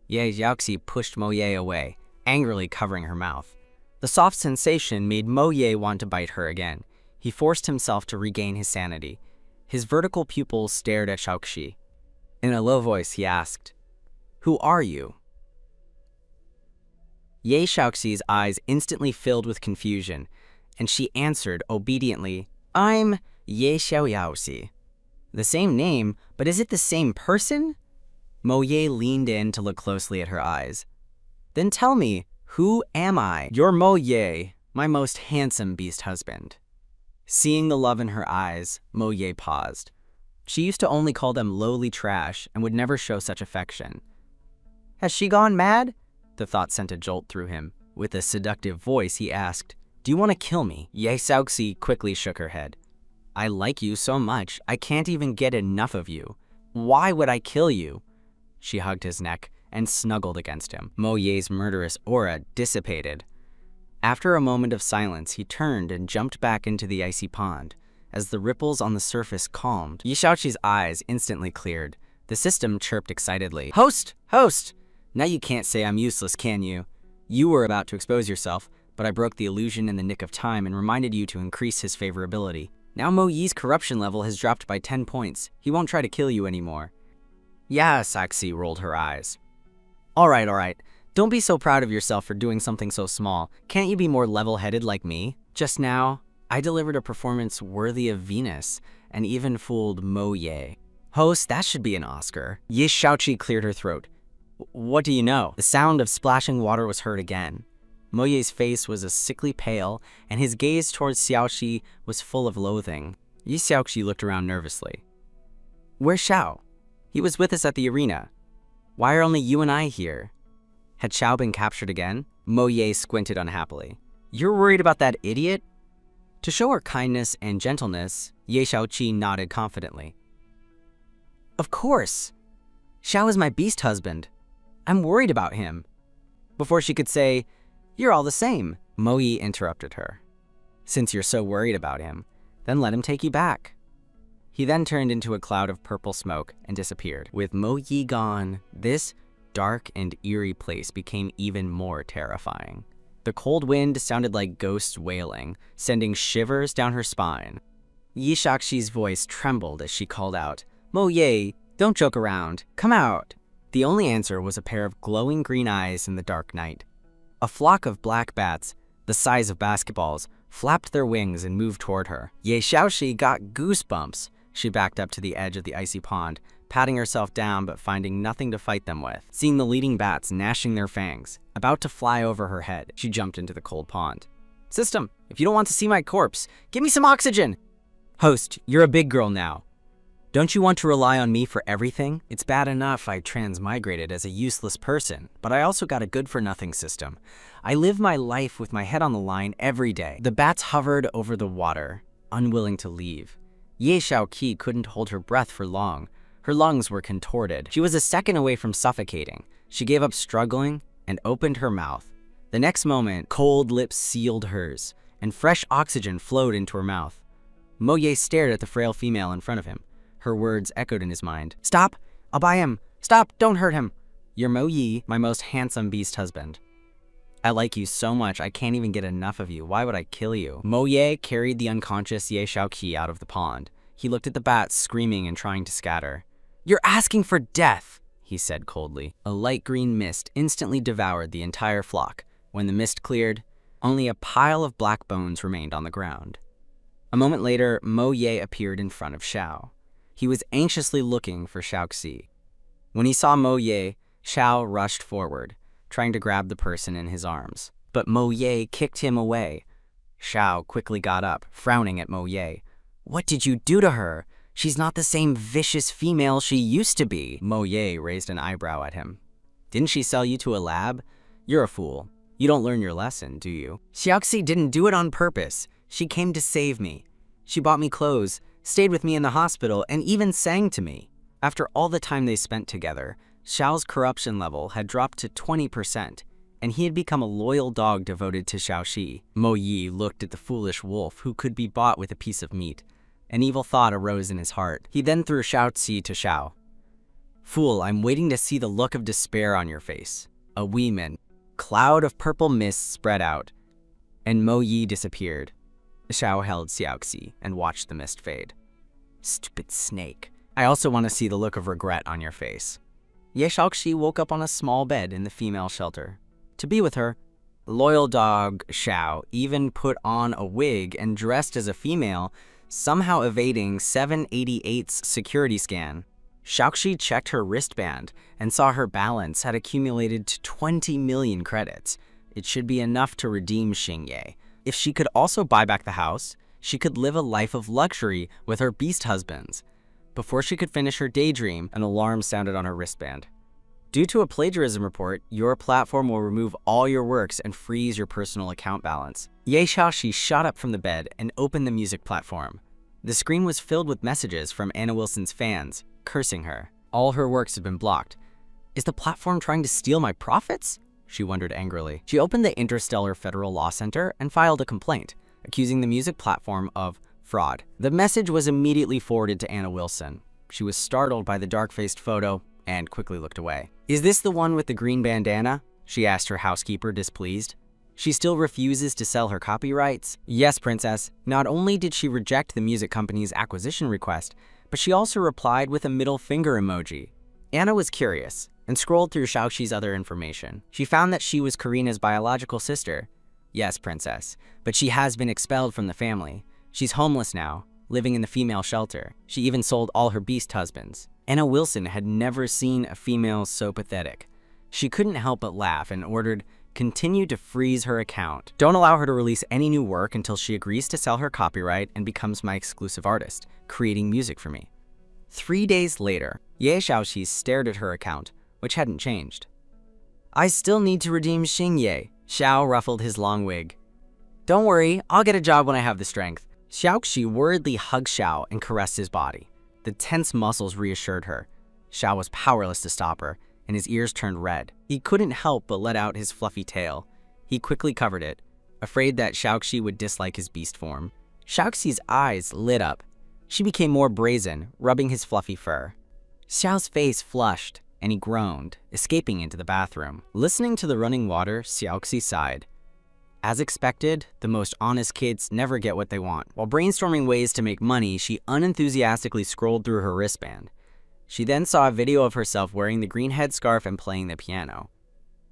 A: Ye Shaoxi pushed Mo Ye away, angrily covering her mouth. The soft sensation made Mo Ye want to bite her again. He forced himself to regain his sanity. His vertical pupils stared at Shaoxi. In a low voice, he asked, "Who are you?" Ye Shaoxi's eyes instantly filled with confusion, and she answered obediently, "I'm Ye Shaoxi." The same name, but is it the same person? Mo Ye leaned in to look closely at her eyes. Then tell me, who am I? You're Mo Ye, my most handsome beast husband. Seeing the love in her eyes, Mo Ye paused. She used to only call them lowly trash and would never show such affection. Has she gone mad? The thought sent a jolt through him. With a seductive voice, he asked, "Do you want to kill me?" Ye Shaoxi quickly shook her head. I like you so much, I can't even get enough of you. Why would I kill you? She hugged his neck and snuggled against him. Mo Ye's murderous aura dissipated. After a moment of silence, he turned and jumped back into the icy pond. As the ripples on the surface calmed, Ye Shaoxi's eyes instantly cleared. The system chirped excitedly. Host! Host! Now you can't say I'm useless, can you? You were about to expose yourself, but I broke the illusion in the nick of time and reminded you to increase his favorability. Now Mo Ye's corruption level has dropped by 10 points. He won't try to kill you anymore. Yeah, Shaoxi rolled her eyes. All right. Don't be so proud of yourself for doing something so small. Can't you be more level-headed like me? Just now, I delivered a performance worthy of Venus and even fooled Mo Ye. Host, that should be an Oscar. Ye Shaoxi cleared her throat. What do you know? The sound of splashing water was heard again. Mo Ye's face was a sickly pale, and his gaze towards Shaoxi was full of loathing. Ye Shaoxi looked around nervously. Where's Xiao? He was with us at the arena. Why are only you and I here? Had Xiao been captured again? Mo Ye squinted unhappily. You're worried about that idiot? To show her kindness and gentleness, Ye Xiaoqi nodded confidently. Of course. Xiao is my beast husband. I'm worried about him. Before she could say, you're all the same, Mo Yi interrupted her. Since you're so worried about him, then let him take you back. He then turned into a cloud of purple smoke and disappeared. With Mo Yi gone, this dark and eerie place became even more terrifying. The cold wind sounded like ghosts wailing, sending shivers down her spine. Yi Shaoxi's voice trembled as she called out, Mo Ye, don't joke around, come out. The only answer was a pair of glowing green eyes in the dark night. A flock of black bats, the size of basketballs, flapped their wings and moved toward her. Ye Xiaoxi got goosebumps. She backed up to the edge of the icy pond, patting herself down but finding nothing to fight them with. Seeing the leading bats gnashing their fangs, about to fly over her head, she jumped into the cold pond. System, if you don't want to see my corpse, give me some oxygen! Host, you're a big girl now. Don't you want to rely on me for everything? It's bad enough I transmigrated as a useless person, but I also got a good-for-nothing system. I live my life with my head on the line every day. The bats hovered over the water, unwilling to leave. Ye Xiaoqi couldn't hold her breath for long. Her lungs were contorted. She was a second away from suffocating. She gave up struggling and opened her mouth. The next moment, cold lips sealed hers, and fresh oxygen flowed into her mouth. Mo Ye stared at the frail female in front of him. Her words echoed in his mind. Stop! I'll buy him! Stop! Don't hurt him! You're Mo Yi, my most handsome beast husband. I like you so much I can't even get enough of you. Why would I kill you? Mo Ye carried the unconscious Ye Xiaoqi out of the pond. He looked at the bats screaming and trying to scatter. You're asking for death, he said coldly. A light green mist instantly devoured the entire flock. When the mist cleared, only a pile of black bones remained on the ground. A moment later, Mo Ye appeared in front of Xiao. He was anxiously looking for Xiaoxi. When he saw Mo Ye, Xiao rushed forward, trying to grab the person in his arms. But Mo Ye kicked him away. Xiao quickly got up, frowning at Mo Ye. What did you do to her? She's not the same vicious female she used to be. Mo Ye raised an eyebrow at him. Didn't she sell you to a lab? You're a fool. You don't learn your lesson, do you? Xiaoxi didn't do it on purpose. She came to save me. She bought me clothes, stayed with me in the hospital, and even sang to me. After all the time they spent together, Xiao's corruption level had dropped to 20%, and he had become a loyal dog devoted to Xiaoxi. Mo Yi looked at the foolish wolf who could be bought with a piece of meat. An evil thought arose in his heart. He then threw Xiaoxi to Xiao. Fool, I'm waiting to see the look of despair on your face. A wee man. Cloud of purple mist spread out, and Mo Yi disappeared. Xiao held Xiaoxi and watched the mist fade. Stupid snake. I also want to see the look of regret on your face. Ye Xiaoxi woke up on a small bed in the female shelter. To be with her, loyal dog Xiao even put on a wig and dressed as a female, somehow evading 788's security scan. Xiaoxi checked her wristband and saw her balance had accumulated to 20 million credits. It should be enough to redeem Xingye. If she could also buy back the house, she could live a life of luxury with her beast husbands. Before she could finish her daydream, an alarm sounded on her wristband. Due to a plagiarism report, your platform will remove all your works and freeze your personal account balance. Ye Xiaoxi shot up from the bed and opened the music platform. The screen was filled with messages from Anna Wilson's fans, cursing her. All her works had been blocked. Is the platform trying to steal my profits? She wondered angrily. She opened the Interstellar Federal Law Center and filed a complaint, accusing the music platform of fraud. The message was immediately forwarded to Anna Wilson. She was startled by the dark-faced photo and quickly looked away. Is this the one with the green bandana? She asked her housekeeper, displeased. She still refuses to sell her copyrights? Yes, princess. Not only did she reject the music company's acquisition request, but she also replied with a middle finger emoji. Anna was curious and scrolled through Xiaoxi's other information. She found that she was Karina's biological sister. Yes, princess, but she has been expelled from the family. She's homeless now, living in the female shelter. She even sold all her beast husbands. Anna Wilson had never seen a female so pathetic. She couldn't help but laugh and ordered, "Continue to freeze her account. Don't allow her to release any new work until she agrees to sell her copyright and becomes my exclusive artist, creating music for me." 3 days later, Ye Xiaoxi stared at her account, which hadn't changed. "I still need to redeem Xingye." Xiao ruffled his long wig. "Don't worry, I'll get a job when I have the strength." Xiaoxi worriedly hugged Xiao and caressed his body. The tense muscles reassured her. Xiao was powerless to stop her, and his ears turned red. He couldn't help but let out his fluffy tail. He quickly covered it, afraid that Xiaoxi would dislike his beast form. Xiaoxi's eyes lit up. She became more brazen, rubbing his fluffy fur. Xiao's face flushed, and he groaned, escaping into the bathroom. Listening to the running water, Xiaoxi sighed. As expected, the most honest kids never get what they want. While brainstorming ways to make money, she unenthusiastically scrolled through her wristband. She then saw a video of herself wearing the green headscarf and playing the piano.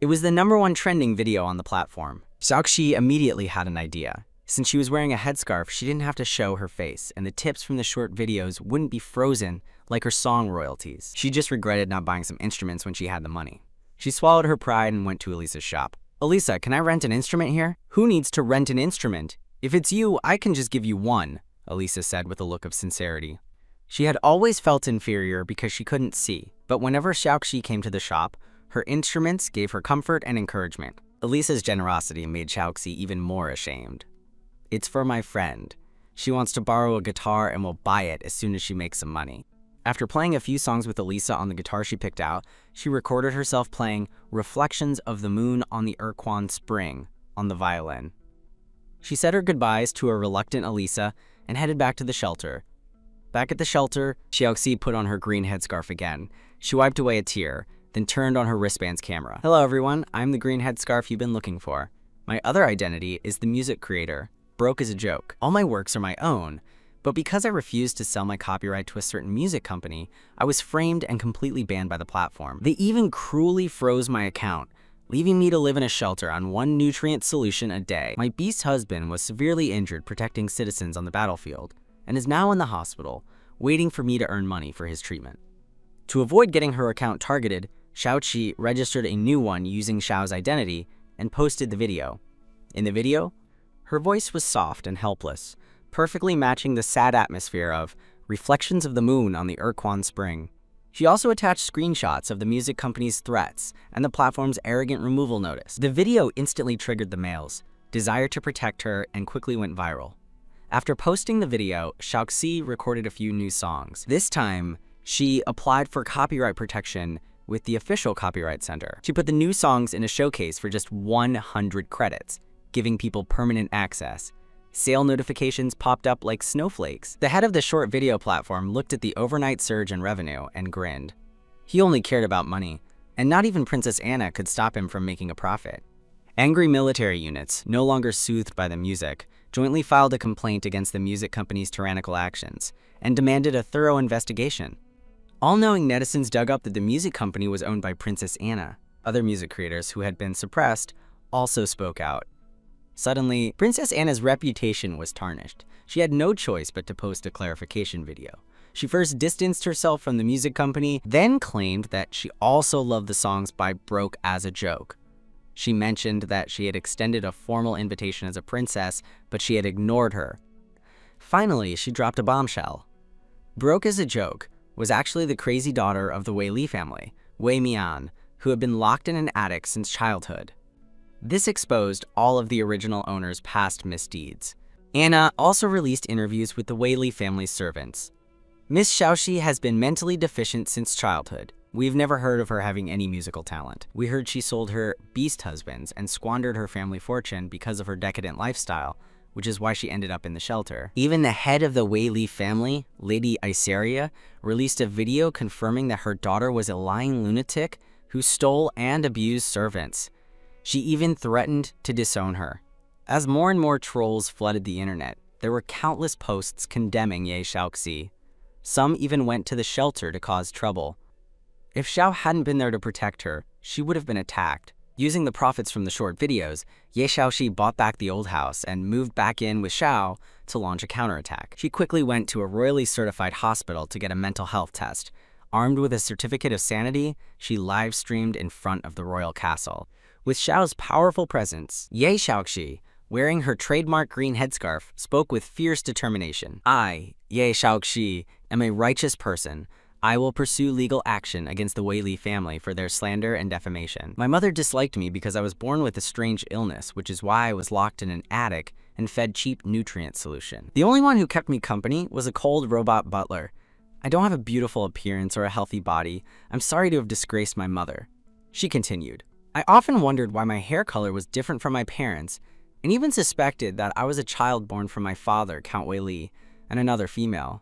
A: It was the #1 trending video on the platform. Xiaoxi immediately had an idea. Since she was wearing a headscarf, she didn't have to show her face, and the tips from the short videos wouldn't be frozen like her song royalties. She just regretted not buying some instruments when she had the money. She swallowed her pride and went to Elisa's shop. "Elisa, can I rent an instrument here?" "Who needs to rent an instrument? If it's you, I can just give you one," Elisa said with a look of sincerity. She had always felt inferior because she couldn't see, but whenever Xiaoxi came to the shop, her instruments gave her comfort and encouragement. Elisa's generosity made Xiaoxi even more ashamed. "It's for my friend. She wants to borrow a guitar and will buy it as soon as she makes some money." After playing a few songs with Elisa on the guitar she picked out, she recorded herself playing Reflections of the Moon on the Urquan Spring on the violin. She said her goodbyes to a reluctant Elisa and headed back to the shelter. Back at the shelter, Xiaoxi put on her green headscarf again. She wiped away a tear, then turned on her wristband's camera. "Hello everyone, I'm the green headscarf you've been looking for. My other identity is the music creator. Broke as a joke. All my works are my own, but because I refused to sell my copyright to a certain music company, I was framed and completely banned by the platform. They even cruelly froze my account, leaving me to live in a shelter on 1 nutrient solution a day. My beast husband was severely injured protecting citizens on the battlefield, and is now in the hospital, waiting for me to earn money for his treatment." To avoid getting her account targeted, Xiaoxi registered a new one using Xiao's identity and posted the video. In the video, her voice was soft and helpless, perfectly matching the sad atmosphere of Reflections of the Moon on the Urquan Spring. She also attached screenshots of the music company's threats and the platform's arrogant removal notice. The video instantly triggered the male's desire to protect her and quickly went viral. After posting the video, Xiaoxi recorded a few new songs. This time, she applied for copyright protection with the official copyright center. She put the new songs in a showcase for just 100 credits, giving people permanent access. Sale notifications popped up like snowflakes. The head of the short video platform looked at the overnight surge in revenue and grinned. He only cared about money, and not even Princess Anna could stop him from making a profit. Angry military units, no longer soothed by the music, jointly filed a complaint against the music company's tyrannical actions and demanded a thorough investigation. All-knowing netizens dug up that the music company was owned by Princess Anna. Other music creators who had been suppressed also spoke out. Suddenly, Princess Anna's reputation was tarnished. She had no choice but to post a clarification video. She first distanced herself from the music company, then claimed that she also loved the songs by Broke as a joke. She mentioned that she had extended a formal invitation as a princess, but she had ignored her. Finally, she dropped a bombshell. Broke as a joke was actually the crazy daughter of the Wei Li family, Wei Mian, who had been locked in an attic since childhood. This exposed all of the original owner's past misdeeds. Anna also released interviews with the Wei Li family's servants. Miss Xiaoxi has been mentally deficient since childhood. We've never heard of her having any musical talent. We heard she sold her beast husbands and squandered her family fortune because of her decadent lifestyle, which is why she ended up in the shelter. Even the head of the Wei Li family, Lady Iseria, released a video confirming that her daughter was a lying lunatic who stole and abused servants. She even threatened to disown her. As more and more trolls flooded the internet, there were countless posts condemning Ye Xiaoxi. Some even went to the shelter to cause trouble. If Xiao hadn't been there to protect her, she would have been attacked. Using the profits from the short videos, Ye Xiaoxi bought back the old house and moved back in with Xiao to launch a counterattack. She quickly went to a royally certified hospital to get a mental health test. Armed with a certificate of sanity, she live-streamed in front of the royal castle. With Xiao's powerful presence, Ye Xiaoxi, wearing her trademark green headscarf, spoke with fierce determination. "I, Ye Xiaoxi, am am a righteous person. I will pursue legal action against the Wei Li family for their slander and defamation. My mother disliked me because I was born with a strange illness, which is why I was locked in an attic and fed cheap nutrient solution. The only one who kept me company was a cold robot butler. I don't have a beautiful appearance or a healthy body. I'm sorry to have disgraced my mother. She continued. I often wondered why my hair color was different from my parents, and even suspected that I was a child born from my father, Count Wei Li, and another female.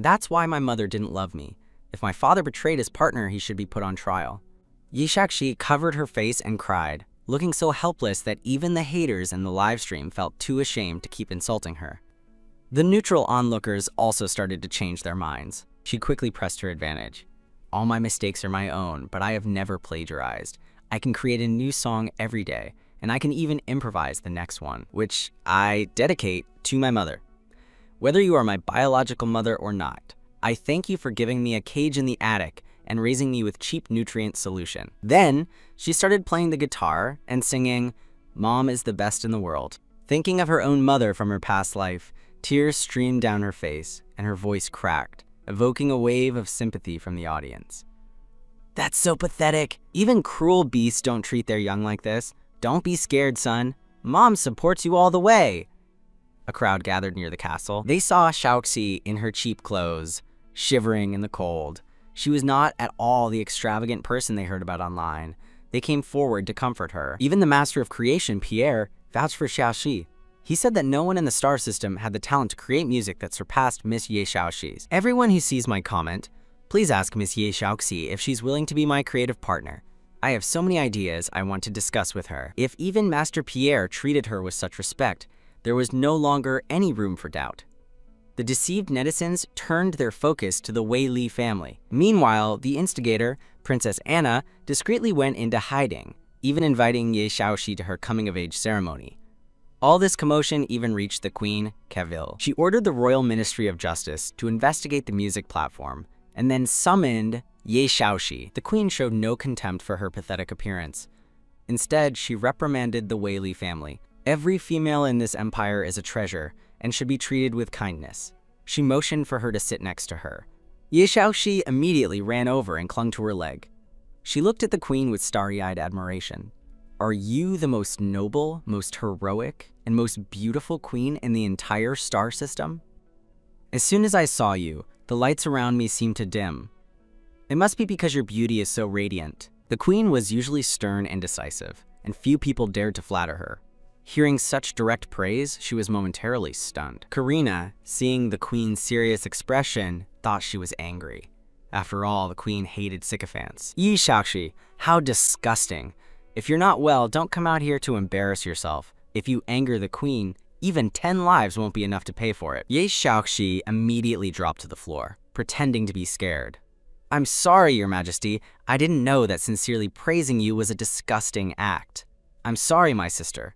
A: That's why my mother didn't love me. If my father betrayed his partner, he should be put on trial. Yi Shaoxi covered her face and cried, looking so helpless that even the haters in the live stream felt too ashamed to keep insulting her. The neutral onlookers also started to change their minds. She quickly pressed her advantage. All my mistakes are my own, but I have never plagiarized. I can create a new song every day, and I can even improvise the next one, which I dedicate to my mother. Whether you are my biological mother or not, I thank you for giving me a cage in the attic and raising me with cheap nutrient solution. Then, she started playing the guitar and singing, Mom is the best in the world. Thinking of her own mother from her past life, tears streamed down her face and her voice cracked, evoking a wave of sympathy from the audience. That's so pathetic. Even cruel beasts don't treat their young like this. Don't be scared, son. Mom supports you all the way. A crowd gathered near the castle. They saw Shaoxi in her cheap clothes, shivering in the cold. She was not at all the extravagant person they heard about online. They came forward to comfort her. Even the master of creation, Pierre, vouched for Shaoxi. He said that no one in the star system had the talent to create music that surpassed Miss Ye Shaoxi's. Everyone who sees my comment, please ask Miss Ye Shaoxi if she's willing to be my creative partner. I have so many ideas I want to discuss with her. If even Master Pierre treated her with such respect, there was no longer any room for doubt. The deceived netizens turned their focus to the Wei Li family. Meanwhile, the instigator, Princess Anna, discreetly went into hiding, even inviting Ye Shaoxi to her coming-of-age ceremony. All this commotion even reached the Queen, Kevil. She ordered the Royal Ministry of Justice to investigate the music platform, and then summoned Ye Shaoxi. The Queen showed no contempt for her pathetic appearance. Instead, she reprimanded the Wei Li family. Every female in this empire is a treasure and should be treated with kindness. She motioned for her to sit next to her. Ye Shaoxi immediately ran over and clung to her leg. She looked at the Queen with starry-eyed admiration. Are you the most noble, most heroic, and most beautiful queen in the entire star system? As soon as I saw you, the lights around me seemed to dim. It must be because your beauty is so radiant. The Queen was usually stern and decisive, and few people dared to flatter her. Hearing such direct praise, she was momentarily stunned. Karina, seeing the Queen's serious expression, thought she was angry. After all, the Queen hated sycophants. Yi Shaoxi, how disgusting. If you're not well, don't come out here to embarrass yourself. If you anger the Queen, even 10 lives won't be enough to pay for it. Ye Shaoxi immediately dropped to the floor, pretending to be scared. I'm sorry, Your Majesty. I didn't know that sincerely praising you was a disgusting act. I'm sorry, my sister.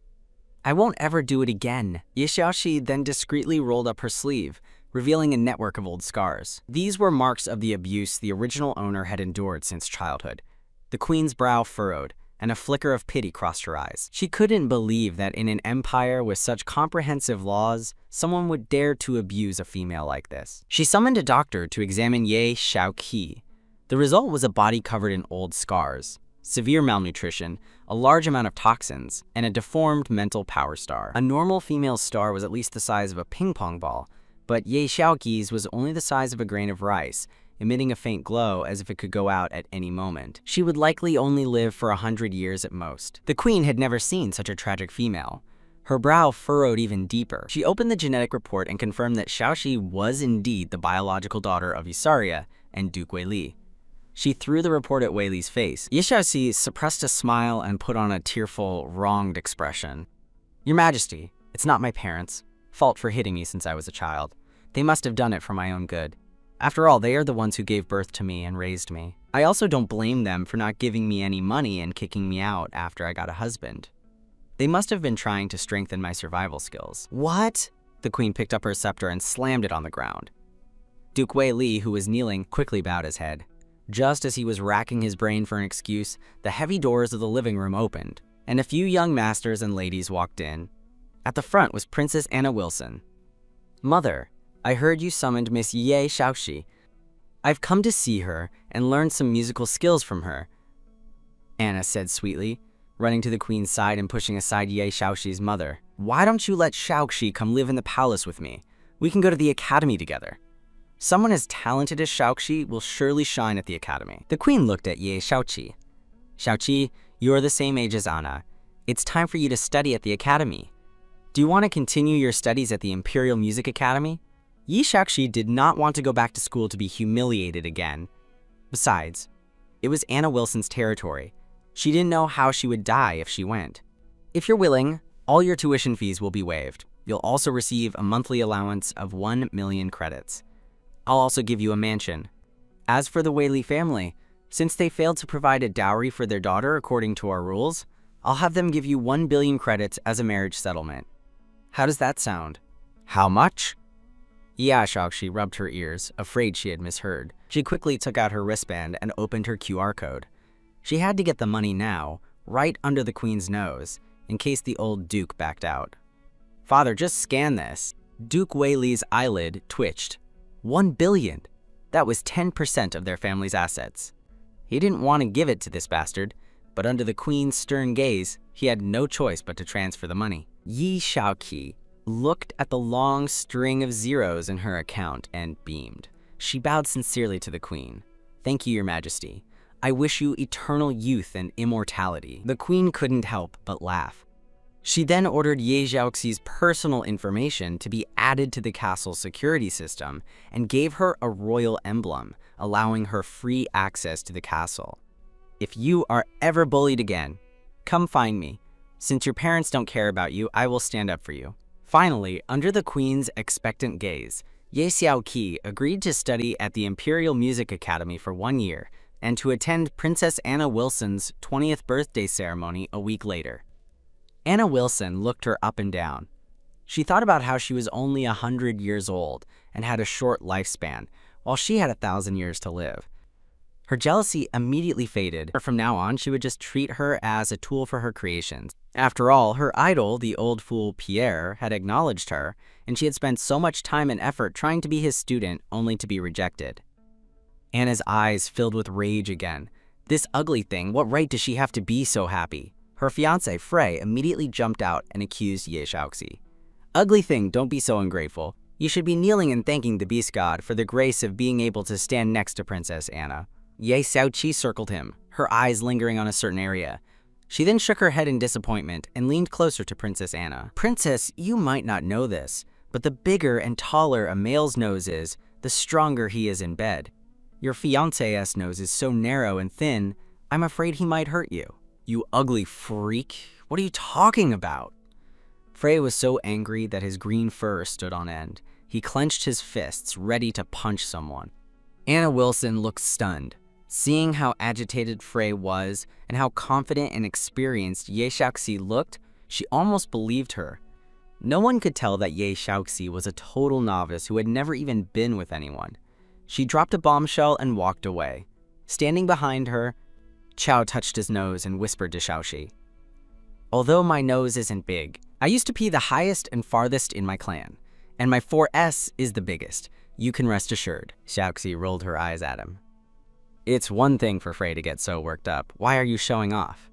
A: I won't ever do it again. Ye Shaoxi then discreetly rolled up her sleeve, revealing a network of old scars. These were marks of the abuse the original owner had endured since childhood. The Queen's brow furrowed, and a flicker of pity crossed her eyes. She couldn't believe that in an empire with such comprehensive laws, someone would dare to abuse a female like this. She summoned a doctor to examine Ye Shaoqi. The result was a body covered in old scars, severe malnutrition, a large amount of toxins, and a deformed mental power star. A normal female star was at least the size of a ping pong ball, but Ye Shaoqi's was only the size of a grain of rice, emitting a faint glow as if it could go out at any moment. She would likely only live for 100 years at most. The Queen had never seen such a tragic female. Her brow furrowed even deeper. She opened the genetic report and confirmed that Shaoxi was indeed the biological daughter of Isaria and Duke Wei Li. She threw the report at Wei Li's face. Ye Shaoxi suppressed a smile and put on a tearful, wronged expression. Your Majesty, it's not my parents' fault for hitting me since I was a child. They must have done it for my own good. After all, they are the ones who gave birth to me and raised me. I also don't blame them for not giving me any money and kicking me out after I got a husband. They must have been trying to strengthen my survival skills. What? The Queen picked up her scepter and slammed it on the ground. Duke Wei Li, who was kneeling, quickly bowed his head. Just as he was racking his brain for an excuse, the heavy doors of the living room opened, and a few young masters and ladies walked in. At the front was Princess Anna Wilson. Mother, I heard you summoned Miss Ye Xiaoxi. I've come to see her and learn some musical skills from her, Anna said sweetly, running to the queen's side and pushing aside Ye Xiaoxi's mother. Why don't you let Xiaoxi come live in the palace with me? We can go to the academy together. Someone as talented as Xiaoxi will surely shine at the academy. The queen looked at Ye Xiaoqi. Xiaoqi, you are the same age as Anna. It's time for you to study at the academy. Do you want to continue your studies at the Imperial Music Academy? Ye Xiaoqi did not want to go back to school to be humiliated again. Besides, it was Anna Wilson's territory. She didn't know how she would die if she went. If you're willing, all your tuition fees will be waived. You'll also receive a monthly allowance of 1 million credits. I'll also give you a mansion. As for the Wei family, since they failed to provide a dowry for their daughter according to our rules, I'll have them give you 1 billion credits as a marriage settlement. How does that sound? How much? Yeah, Xiaoxi rubbed her ears, afraid she had misheard. She quickly took out her wristband and opened her QR code. She had to get the money now, right under the queen's nose, in case the old duke backed out. Father, just scan this. Duke Weili's eyelid twitched. 1 billion. That was 10% of their family's assets. He didn't want to give it to this bastard, but under the queen's stern gaze, he had no choice but to transfer the money. Ye Xiaoqi looked at the long string of zeros in her account and beamed. She bowed sincerely to the queen. Thank you, Your Majesty. I wish you eternal youth and immortality. The queen couldn't help but laugh. She then ordered Ye Xiaoxi's personal information to be added to the castle's security system and gave her a royal emblem, allowing her free access to the castle. If you are ever bullied again, come find me. Since your parents don't care about you, I will stand up for you. Finally, under the queen's expectant gaze, Ye Xiaoqi agreed to study at the Imperial Music Academy for 1 year and to attend Princess Anna Wilson's 20th birthday ceremony a week later. Anna Wilson looked her up and down. She thought about how she was only 100 years old and had a short lifespan, while she had 1,000 years to live. Her jealousy immediately faded. From now on, she would just treat her as a tool for her creations. After all, her idol, the old fool Pierre, had acknowledged her, and she had spent so much time and effort trying to be his student only to be rejected. Anna's eyes filled with rage again. This ugly thing, what right does she have to be so happy? Her fiancé, Frey, immediately jumped out and accused Ye Xiaoxi. Ugly thing, don't be so ungrateful. You should be kneeling and thanking the beast god for the grace of being able to stand next to Princess Anna. Ye Xiaoqi circled him, her eyes lingering on a certain area. She then shook her head in disappointment and leaned closer to Princess Anna. Princess, you might not know this, but the bigger and taller a male's nose is, the stronger he is in bed. Your fiancé's nose is so narrow and thin, I'm afraid he might hurt you. You ugly freak. What are you talking about? Frey was so angry that his green fur stood on end. He clenched his fists, ready to punch someone. Anna Wilson looked stunned. Seeing how agitated Frey was and how confident and experienced Ye Xiaoxi looked, she almost believed her. No one could tell that Ye Xiaoxi was a total novice who had never even been with anyone. She dropped a bombshell and walked away. Standing behind her, Chao touched his nose and whispered to Xiaoxi, "Although my nose isn't big, I used to be the highest and farthest in my clan, and my 4S is the biggest. You can rest assured." Xiaoxi rolled her eyes at him. It's one thing for Frey to get so worked up. Why are you showing off?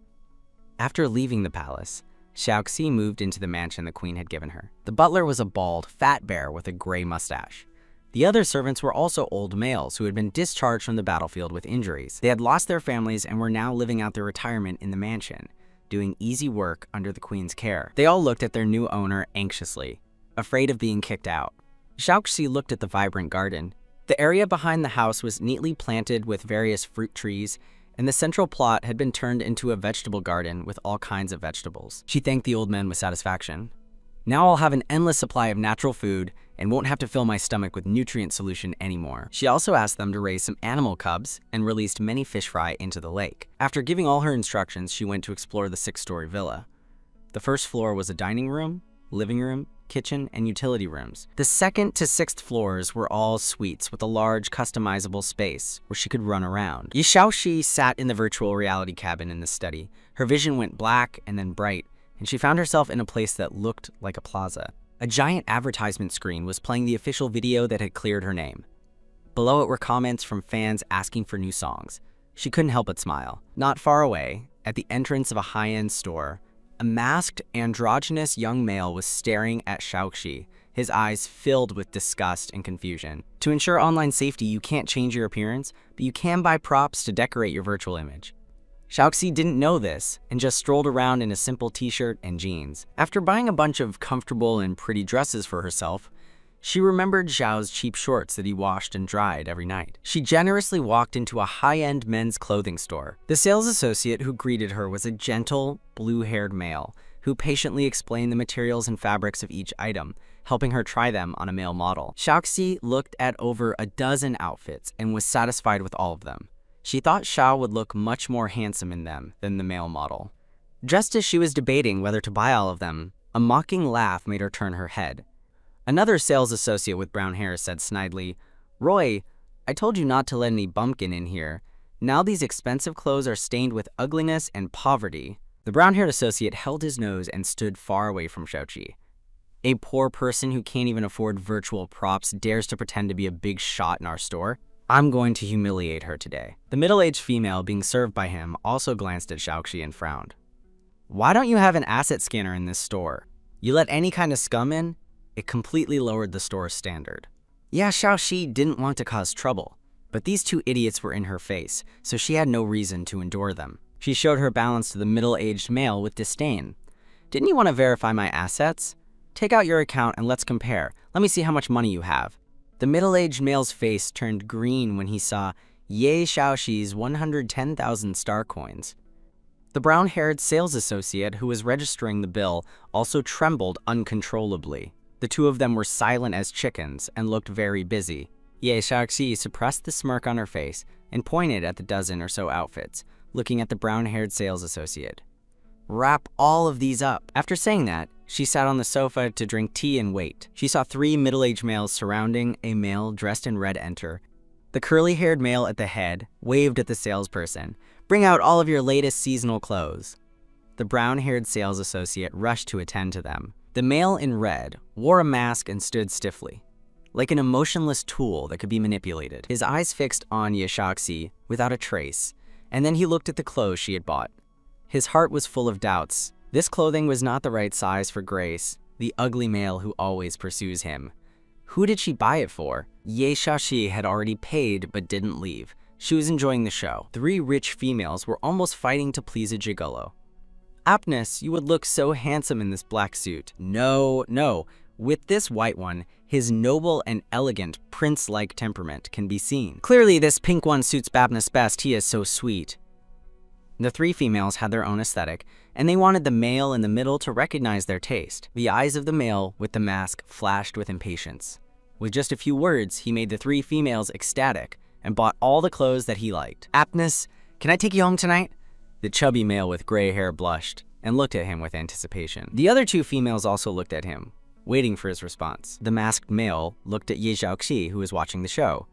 A: After leaving the palace, Xiaoxi moved into the mansion the queen had given her. The butler was a bald, fat bear with a gray mustache. The other servants were also old males who had been discharged from the battlefield with injuries. They had lost their families and were now living out their retirement in the mansion, doing easy work under the queen's care. They all looked at their new owner anxiously, afraid of being kicked out. Xiaoxi looked at the vibrant garden. The area behind the house was neatly planted with various fruit trees, and the central plot had been turned into a vegetable garden with all kinds of vegetables. She thanked the old men with satisfaction. Now I'll have an endless supply of natural food and won't have to fill my stomach with nutrient solution anymore. She also asked them to raise some animal cubs and released many fish fry into the lake. After giving all her instructions, she went to explore the 6-story villa. The first floor was a dining room, living room, kitchen, and utility rooms. The 2nd to 6th floors were all suites with a large customizable space where she could run around. Ye Xiaoxi sat in the virtual reality cabin in the study. Her vision went black and then bright, and she found herself in a place that looked like a plaza. A giant advertisement screen was playing the official video that had cleared her name. Below it were comments from fans asking for new songs. She couldn't help but smile. Not far away, at the entrance of a high-end store, a masked, androgynous young male was staring at Xiaoxi, his eyes filled with disgust and confusion. To ensure online safety, you can't change your appearance, but you can buy props to decorate your virtual image. Xiaoxi didn't know this and just strolled around in a simple t-shirt and jeans. After buying a bunch of comfortable and pretty dresses for herself, she remembered Zhao's cheap shorts that he washed and dried every night. She generously walked into a high-end men's clothing store. The sales associate who greeted her was a gentle, blue-haired male who patiently explained the materials and fabrics of each item, helping her try them on a male model. Xiaoxi looked at over a dozen outfits and was satisfied with all of them. She thought Xiao would look much more handsome in them than the male model. Just as she was debating whether to buy all of them, a mocking laugh made her turn her head. Another sales associate with brown hair said snidely, "Roy, I told you not to let any bumpkin in here. Now these expensive clothes are stained with ugliness and poverty." The brown-haired associate held his nose and stood far away from Xiaoqi. A poor person who can't even afford virtual props dares to pretend to be a big shot in our store? I'm going to humiliate her today. The middle-aged female being served by him also glanced at Xiaoxi and frowned. "Why don't you have an asset scanner in this store? You let any kind of scum in?" It completely lowered the store's standard. Yeah, Xiaoxi didn't want to cause trouble, but these two idiots were in her face, so she had no reason to endure them. She showed her balance to the middle-aged male with disdain. "Didn't you want to verify my assets? Take out your account and let's compare. Let me see how much money you have." The middle-aged male's face turned green when he saw Ye Xiaoxi's 110,000 star coins. The brown-haired sales associate who was registering the bill also trembled uncontrollably. The two of them were silent as chickens and looked very busy. Ye Xiaoxi suppressed the smirk on her face and pointed at the dozen or so outfits, looking at the brown-haired sales associate. "Wrap all of these up." After saying that, she sat on the sofa to drink tea and wait. She saw three middle-aged males surrounding a male dressed in red enter. The curly-haired male at the head waved at the salesperson. "Bring out all of your latest seasonal clothes." The brown-haired sales associate rushed to attend to them. The male in red wore a mask and stood stiffly, like an emotionless tool that could be manipulated. His eyes fixed on Ye Xiaoxi without a trace, and then he looked at the clothes she had bought. His heart was full of doubts. This clothing was not the right size for Grace, the ugly male who always pursues him. Who did she buy it for? Ye Xiaoxi had already paid but didn't leave. She was enjoying the show. Three rich females were almost fighting to please a gigolo. "Apnes, you would look so handsome in this black suit." No. With this white one, his noble and elegant prince-like temperament can be seen. "Clearly this pink one suits Apnes best, he is so sweet." The three females had their own aesthetic, and they wanted the male in the middle to recognize their taste. The eyes of the male with the mask flashed with impatience. With just a few words, he made the three females ecstatic and bought all the clothes that he liked. "Apnes, can I take you home tonight?" The chubby male with gray hair blushed and looked at him with anticipation. The other two females also looked at him, waiting for his response. The masked male looked at Ye Xiaoxi, who was watching the show.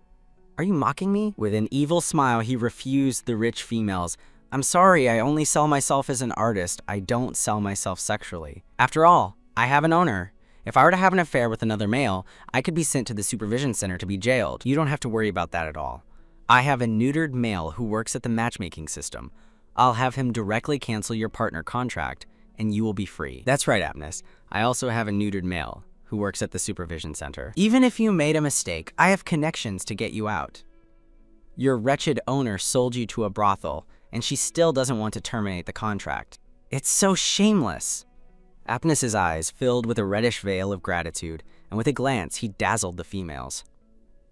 A: "Are you mocking me?" With an evil smile, he refused the rich females. "I'm sorry, I only sell myself as an artist. I don't sell myself sexually. After all, I have an owner. If I were to have an affair with another male, I could be sent to the supervision center to be jailed. You don't have to worry about that at all. I have a neutered male who works at the matchmaking system. I'll have him directly cancel your partner contract, and you will be free." That's right, Apnes. I also have a neutered male who works at the supervision center. Even if you made a mistake, I have connections to get you out. Your wretched owner sold you to a brothel, and she still doesn't want to terminate the contract. It's so shameless. Apnes's eyes filled with a reddish veil of gratitude, and with a glance, he dazzled the females.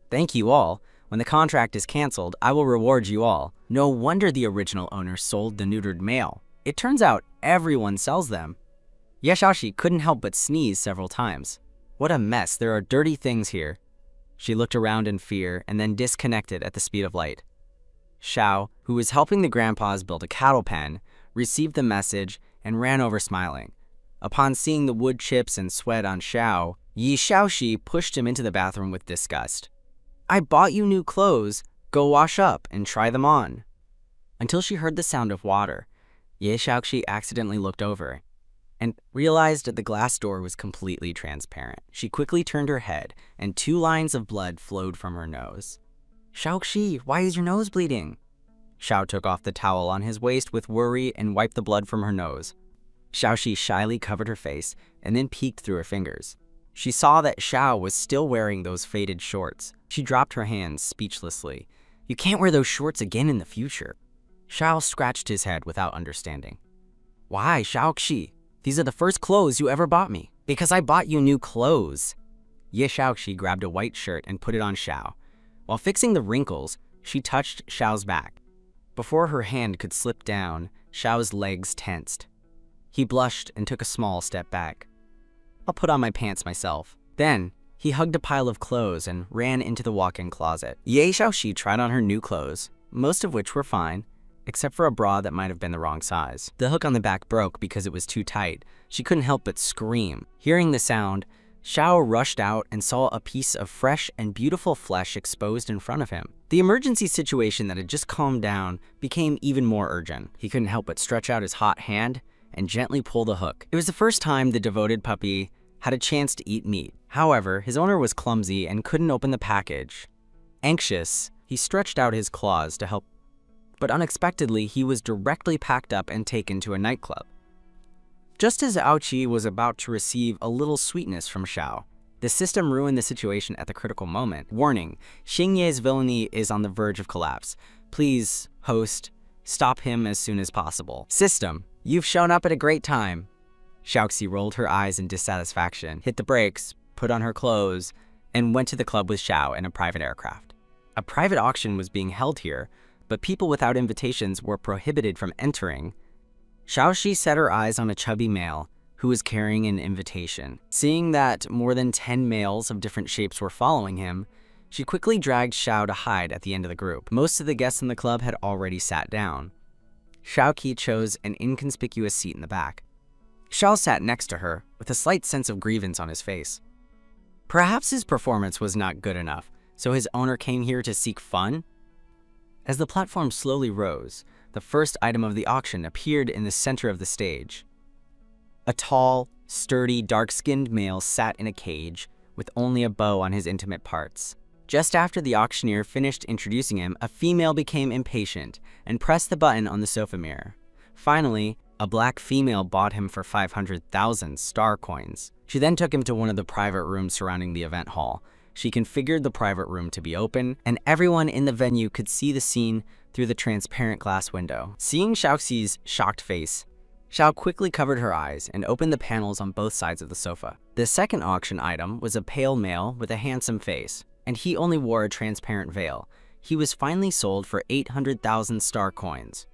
A: "Thank you all. When the contract is canceled, I will reward you all." No wonder the original owner sold the neutered male. It turns out everyone sells them. Ye Xiaoxi couldn't help but sneeze several times. What a mess, there are dirty things here. She looked around in fear and then disconnected at the speed of light. Xiao, who was helping the grandpas build a cattle pen, received the message and ran over smiling. Upon seeing the wood chips and sweat on Xiao, Ye Xiaoxi pushed him into the bathroom with disgust. "I bought you new clothes. Go wash up and try them on." Until she heard the sound of water, Ye Xiaoxi accidentally looked over. and realized that the glass door was completely transparent. She quickly turned her head, and 2 lines of blood flowed from her nose. Xiaoxi, why is your nose bleeding? Xiao took off the towel on his waist with worry and wiped the blood from her nose. Xiaoxi shyly covered her face and then peeked through her fingers. She saw that Xiao was still wearing those faded shorts. She dropped her hands speechlessly. You can't wear those shorts again in the future. Xiao scratched his head without understanding. Why, Xiaoxi? These are the first clothes you ever bought me. Because I bought you new clothes. Ye Xiaoxi grabbed a white shirt and put it on Xiao. While fixing the wrinkles, she touched Xiao's back. Before her hand could slip down, Xiao's legs tensed. He blushed and took a small step back. I'll put on my pants myself. Then, he hugged a pile of clothes and ran into the walk-in closet. Ye Xiaoxi tried on her new clothes, most of which were fine, except for a bra that might have been the wrong size. The hook on the back broke because it was too tight. She couldn't help but scream. Hearing the sound, Xiao rushed out and saw a piece of fresh and beautiful flesh exposed in front of him. The emergency situation that had just calmed down became even more urgent. He couldn't help but stretch out his hot hand and gently pull the hook. It was the first time the devoted puppy had a chance to eat meat. However, his owner was clumsy and couldn't open the package. Anxious, he stretched out his claws to help, but unexpectedly, he was directly packed up and taken to a nightclub. Just as Aoqi was about to receive a little sweetness from Xiao, the system ruined the situation at the critical moment. Warning, Xingye's villainy is on the verge of collapse. Please, host, stop him as soon as possible. System, you've shown up at a great time. Xiaoxi rolled her eyes in dissatisfaction, hit the brakes, put on her clothes, and went to the club with Xiao in a private aircraft. A private auction was being held here, but people without invitations were prohibited from entering. Xiaoxi set her eyes on a chubby male who was carrying an invitation. Seeing that more than 10 males of different shapes were following him, she quickly dragged Xiao to hide at the end of the group. Most of the guests in the club had already sat down. Xiaoqi chose an inconspicuous seat in the back. Xiao sat next to her, with a slight sense of grievance on his face. Perhaps his performance was not good enough, so his owner came here to seek fun? As the platform slowly rose, the first item of the auction appeared in the center of the stage. A tall, sturdy, dark-skinned male sat in a cage, with only a bow on his intimate parts. Just after the auctioneer finished introducing him, a female became impatient and pressed the button on the sofa mirror. Finally, a black female bought him for 500,000 star coins. She then took him to one of the private rooms surrounding the event hall. She configured the private room to be open, and everyone in the venue could see the scene through the transparent glass window. Seeing Xiaoxi's shocked face, Xiao quickly covered her eyes and opened the panels on both sides of the sofa. The second auction item was a pale male with a handsome face, and he only wore a transparent veil. He was finally sold for 800,000 star coins.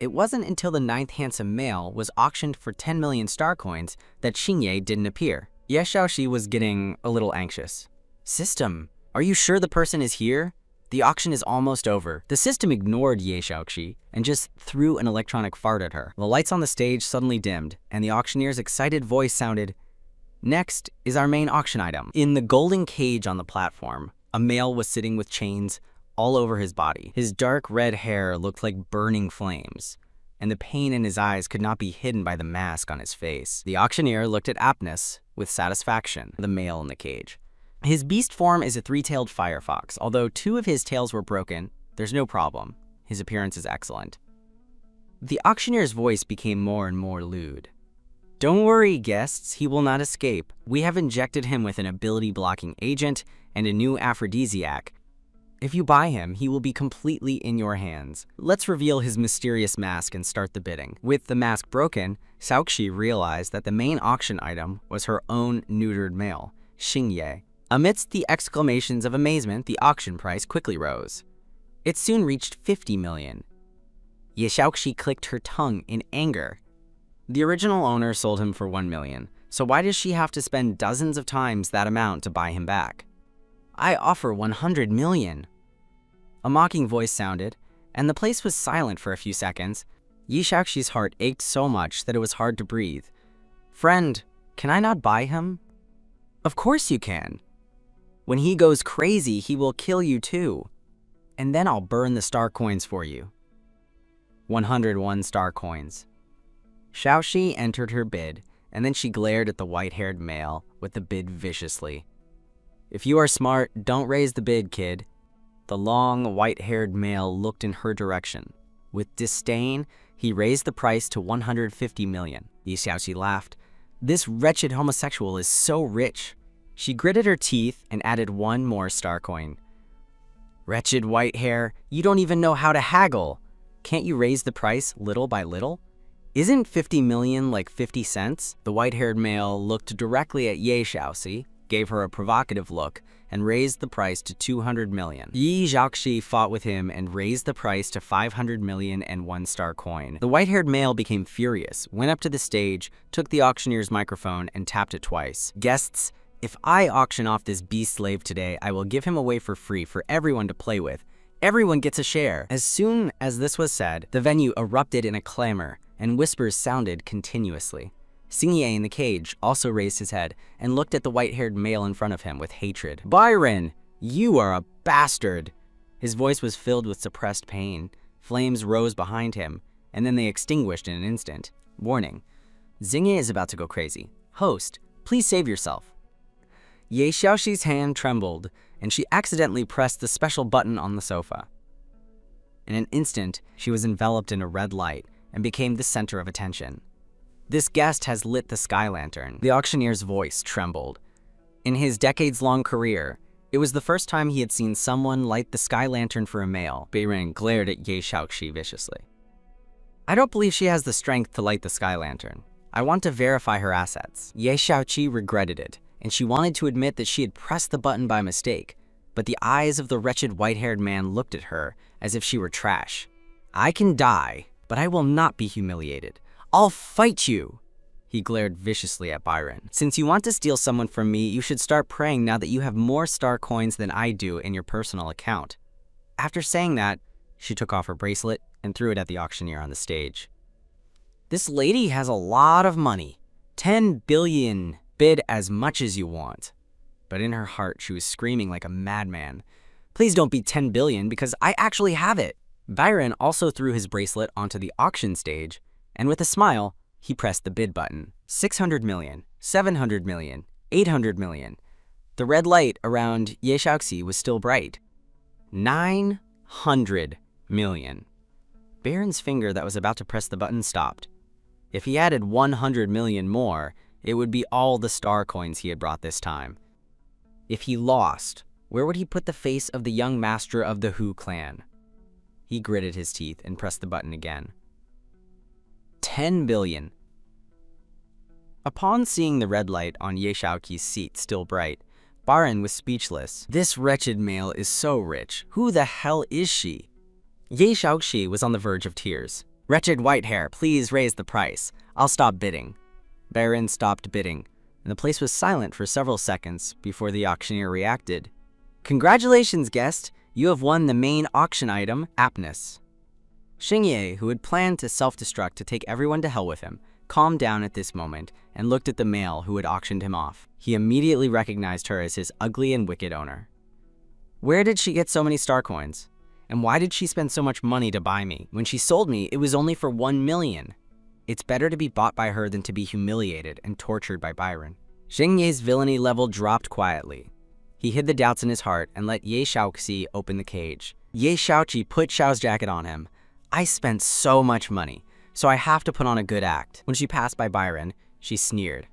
A: It wasn't until the 9th handsome male was auctioned for 10 million star coins that Xingye didn't appear. Ye Xiaoxi was getting a little anxious. System, are you sure the person is here? The auction is almost over. The system ignored Ye Xiaoxi and just threw an electronic fart at her. The lights on the stage suddenly dimmed, and the auctioneer's excited voice sounded, "Next is our main auction item." In the golden cage on the platform, a male was sitting with chains all over his body. His dark red hair looked like burning flames, and the pain in his eyes could not be hidden by the mask on his face. The auctioneer looked at Aptness with satisfaction, the male in the cage. His beast form is a 3-tailed firefox. Although 2 of his tails were broken, there's no problem. His appearance is excellent. The auctioneer's voice became more and more lewd. Don't worry, guests, he will not escape. We have injected him with an ability-blocking agent and a new aphrodisiac. If you buy him, he will be completely in your hands. Let's reveal his mysterious mask and start the bidding. With the mask broken, Xiaoxi realized that the main auction item was her own neutered male, Xingye. Amidst the exclamations of amazement, the auction price quickly rose. It soon reached 50 million. Ye Xiaoxi clicked her tongue in anger. The original owner sold him for 1 million, so why does she have to spend dozens of times that amount to buy him back? I offer 100 million. A mocking voice sounded, and the place was silent for a few seconds. Ye Xiaoxi's heart ached so much that it was hard to breathe. Friend, can I not buy him? Of course you can. When he goes crazy, he will kill you too. And then I'll burn the star coins for you. 101 star coins. Xiaoxi entered her bid and then she glared at the white-haired male with the bid viciously. "If you are smart, don't raise the bid, kid." The long, white-haired male looked in her direction. With disdain, he raised the price to 150 million. Yi Xiaoqi laughed. "This wretched homosexual is so rich." She gritted her teeth and added one more star coin. "Wretched white hair, you don't even know how to haggle. Can't you raise the price little by little? Isn't 50 million like 50 cents? The white-haired male looked directly at Yi Xiaoqi, gave her a provocative look, and raised the price to 200 million. Yi Xiaoqi fought with him and raised the price to 500 million and one star coin. The white-haired male became furious, went up to the stage, took the auctioneer's microphone, and tapped it twice. "Guests, if I auction off this beast slave today, I will give him away for free for everyone to play with. Everyone gets a share." As soon as this was said, the venue erupted in a clamor, and whispers sounded continuously. Xingye in the cage also raised his head and looked at the white-haired male in front of him with hatred. "Byron, you are a bastard!" His voice was filled with suppressed pain. Flames rose behind him, and then they extinguished in an instant. Warning: Xingye is about to go crazy. Host, please save yourself. Ye Xiaoxi's hand trembled, and she accidentally pressed the special button on the sofa. In an instant, she was enveloped in a red light and became the center of attention. "This guest has lit the sky lantern." The auctioneer's voice trembled. In his decades-long career, it was the first time he had seen someone light the sky lantern for a male. Beiren glared at Ye Xiaoxi viciously. "I don't believe she has the strength to light the sky lantern. I want to verify her assets." Ye Xiaoqi regretted it, and she wanted to admit that she had pressed the button by mistake, but the eyes of the wretched white-haired man looked at her as if she were trash. "I can die, but I will not be humiliated. I'll fight you!" He glared viciously at Byron. "Since you want to steal someone from me, you should start praying now that you have more star coins than I do in your personal account." After saying that, she took off her bracelet and threw it at the auctioneer on the stage. "This lady has a lot of money. 10 billion. Bid as much as you want." But in her heart, she was screaming like a madman. "Please don't be 10 billion because I actually have it." Byron also threw his bracelet onto the auction stage, and with a smile, he pressed the bid button. 600 million, 700 million, 800 million. The red light around Ye Xiaoxi was still bright. 900 million. Baron's finger that was about to press the button stopped. If he added 100 million more, it would be all the star coins he had brought this time. If he lost, where would he put the face of the young master of the Hu clan? He gritted his teeth and pressed the button again. 10 billion. Upon seeing the red light on Ye Xiaoqi's seat still bright, Baron was speechless. This wretched male is so rich. Who the hell is she? Ye Xiaoqi was on the verge of tears. "Wretched white hair, please raise the price. I'll stop bidding." Baron stopped bidding, and the place was silent for several seconds before the auctioneer reacted. "Congratulations, guest. You have won the main auction item, aptness." Xingye, who had planned to self-destruct to take everyone to hell with him, calmed down at this moment and looked at the male who had auctioned him off. He immediately recognized her as his ugly and wicked owner. "Where did she get so many star coins? And why did she spend so much money to buy me? When she sold me, it was only for 1 million. It's better to be bought by her than to be humiliated and tortured by Byron." Xingye's villainy level dropped quietly. He hid the doubts in his heart and let Ye Xiaoqi open the cage. Ye Xiaoqi put Xiao's jacket on him. "I spent so much money, so I have to put on a good act." When she passed by Byron, she sneered.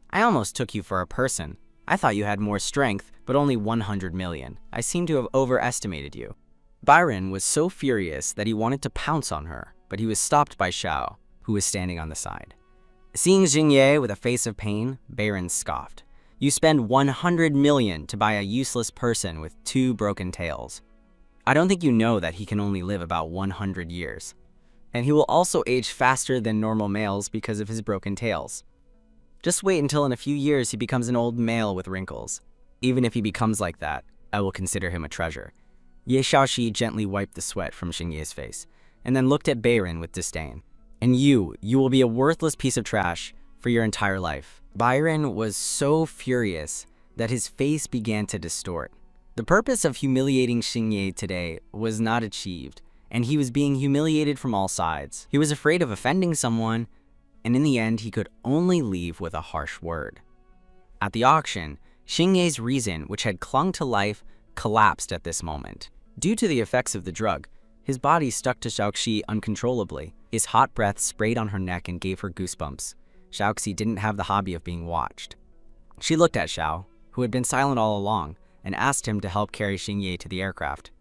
A: "I almost took you for a person. I thought you had more strength, but only 100 million. I seem to have overestimated you." Byron was so furious that he wanted to pounce on her, but he was stopped by Xiao, who was standing on the side. Seeing Xingye with a face of pain, Byron scoffed. "You spend 100 million to buy a useless person with 2 broken tails. I don't think you know that he can only live about 100 years. And he will also age faster than normal males because of his broken tails. Just wait until in a few years he becomes an old male with wrinkles. Even if he becomes like that, I will consider him a treasure." Ye Xiaoqi gently wiped the sweat from Xingye's face, and then looked at Byron with disdain. "And you will be a worthless piece of trash for your entire life." Byron was so furious that his face began to distort. The purpose of humiliating Xingye today was not achieved, and he was being humiliated from all sides. He was afraid of offending someone, and in the end he could only leave with a harsh word. At the auction, Xingye's reason, which had clung to life, collapsed at this moment. Due to the effects of the drug, his body stuck to Xiaoxi uncontrollably. His hot breath sprayed on her neck and gave her goosebumps. Xiaoxi didn't have the hobby of being watched. She looked at Xiao, who had been silent all along, and asked him to help carry Xingye to the aircraft.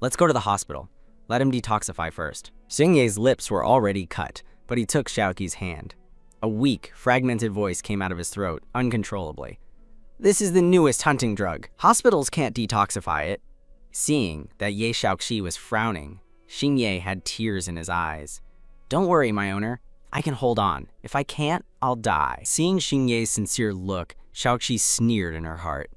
A: "Let's go to the hospital. Let him detoxify first." Xingye's lips were already cut, but he took Xiaoqi's hand. A weak, fragmented voice came out of his throat, uncontrollably. "This is the newest hunting drug. Hospitals can't detoxify it." Seeing that Ye Xiaoqi was frowning, Xingye had tears in his eyes. "Don't worry, my owner. I can hold on. If I can't, I'll die." Seeing Xingye's sincere look, Xiaoqi sneered in her heart.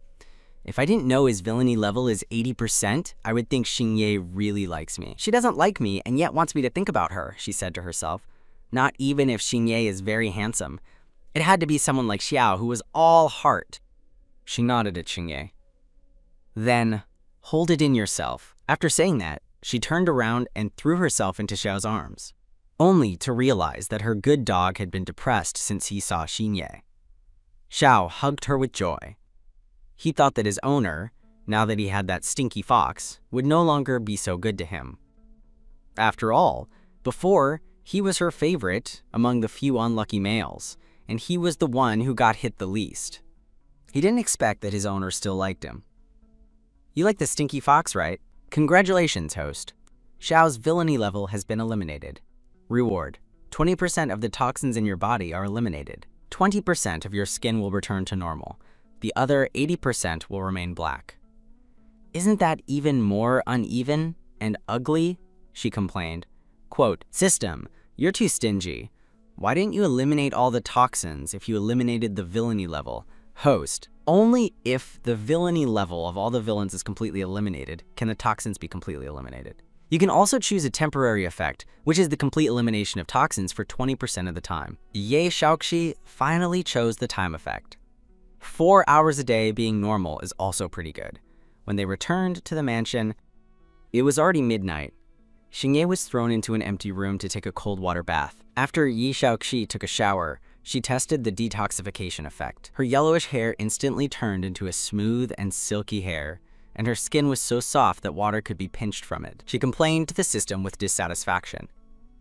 A: "If I didn't know his villainy level is 80%, I would think Xingye really likes me. She doesn't like me and yet wants me to think about her," she said to herself. "Not even if Xingye is very handsome. It had to be someone like Xiao who was all heart." She nodded at Xingye. "Then, hold it in yourself." After saying that, she turned around and threw herself into Xiao's arms, only to realize that her good dog had been depressed since he saw Xingye. Xiao hugged her with joy. He thought that his owner, now that he had that stinky fox, would no longer be so good to him. After all, before, he was her favorite among the few unlucky males, and he was the one who got hit the least. He didn't expect that his owner still liked him. "You like the stinky fox, right? Congratulations, host. Xiao's villainy level has been eliminated. Reward: 20% of the toxins in your body are eliminated. 20% of your skin will return to normal. The other 80% will remain black." "Isn't that even more uneven and ugly?" she complained. Quote, "System, you're too stingy. Why didn't you eliminate all the toxins if you eliminated the villainy level? Host, only if the villainy level of all the villains is completely eliminated can the toxins be completely eliminated. You can also choose a temporary effect, which is the complete elimination of toxins for 20% of the time." Ye Xiaoqi finally chose the time effect. 4 hours a day being normal is also pretty good. When they returned to the mansion, it was already midnight. Xingye was thrown into an empty room to take a cold water bath. After Yi Xiaoqi took a shower, she tested the detoxification effect. Her yellowish hair instantly turned into a smooth and silky hair, and her skin was so soft that water could be pinched from it. She complained to the system with dissatisfaction.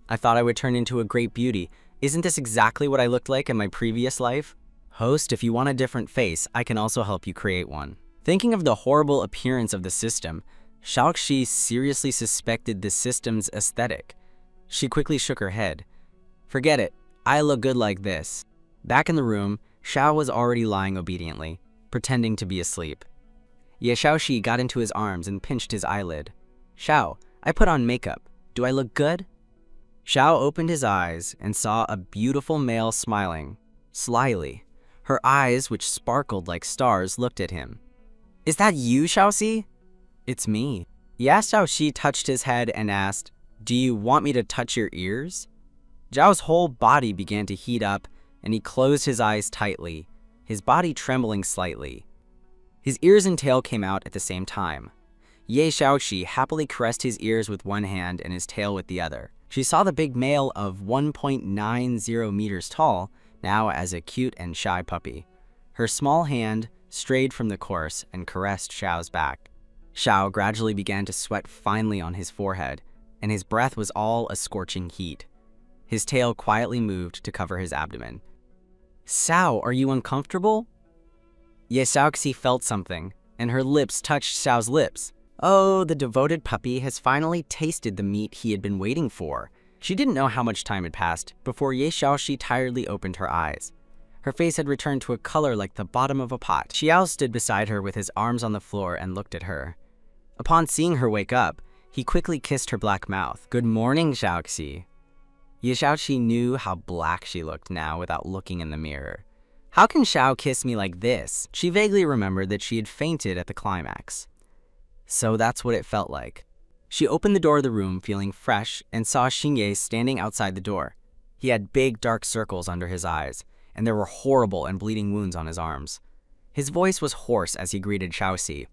A: "I thought I would turn into a great beauty. Isn't this exactly what I looked like in my previous life?" "Host, if you want a different face, I can also help you create one." Thinking of the horrible appearance of the system, Xiaoqi seriously suspected the system's aesthetic. She quickly shook her head. "Forget it. I look good like this." Back in the room, Xiao was already lying obediently, pretending to be asleep. Ye Xiaoxi got into his arms and pinched his eyelid. "Xiao, I put on makeup. Do I look good?" Xiao opened his eyes and saw a beautiful male smiling, slyly. Her eyes, which sparkled like stars, looked at him. "Is that you, Xiaoxi?" "It's me." Ya Xiaoxi touched his head and asked, "Do you want me to touch your ears?" Zhao's whole body began to heat up, and he closed his eyes tightly, his body trembling slightly. His ears and tail came out at the same time. Ye Xiaoxi happily caressed his ears with one hand and his tail with the other. She saw the big male of 1.90 meters tall now as a cute and shy puppy. Her small hand strayed from the course and caressed Xiao's back. Xiao gradually began to sweat finely on his forehead, and his breath was all a scorching heat. His tail quietly moved to cover his abdomen. "Xiao, are you uncomfortable?" Ye Xiaoxi felt something, and her lips touched Xiao's lips. Oh, the devoted puppy has finally tasted the meat he had been waiting for. She didn't know how much time had passed before Ye Xiaoxi tiredly opened her eyes. Her face had returned to a color like the bottom of a pot. Xiao stood beside her with his arms on the floor and looked at her. Upon seeing her wake up, he quickly kissed her black mouth. "Good morning, Xiaoxi." Ye Xiaoxi knew how black she looked now without looking in the mirror. How can Xiao kiss me like this? She vaguely remembered that she had fainted at the climax. So that's what it felt like. She opened the door of the room feeling fresh and saw Xingye standing outside the door. He had big dark circles under his eyes, and there were horrible and bleeding wounds on his arms. His voice was hoarse as he greeted Xiaoxi.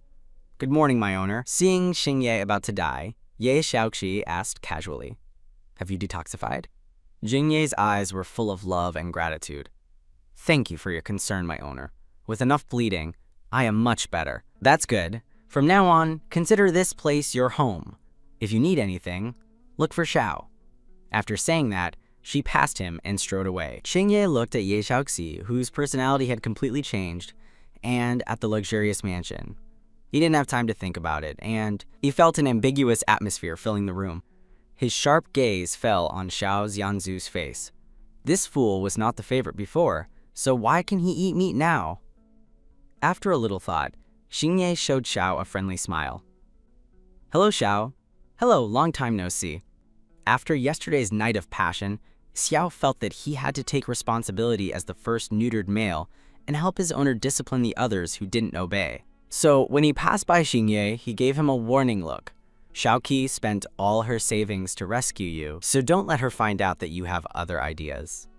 A: "Good morning, my owner." Seeing Xingye about to die, Ye Xiaoxi asked casually, "Have you detoxified?" Jingye's eyes were full of love and gratitude. Thank you for your concern, my owner. With enough bleeding, I am much better. That's good. From now on, consider this place your home. If you need anything, look for Xiao. After saying that, she passed him and strode away. Jingye looked at Ye Xiaoxi, whose personality had completely changed, and at the luxurious mansion. He didn't have time to think about it, and he felt an ambiguous atmosphere filling the room. His sharp gaze fell on Xiao Xianzu's face. This fool was not the favorite before, so why can he eat meat now? After a little thought, Xingye showed Xiao a friendly smile. Hello, Xiao. Hello, long time no see. After yesterday's night of passion, Xiao felt that he had to take responsibility as the first neutered male and help his owner discipline the others who didn't obey. So when he passed by Xingye, he gave him a warning look. Xiaoqi spent all her savings to rescue you, so don't let her find out that you have other ideas.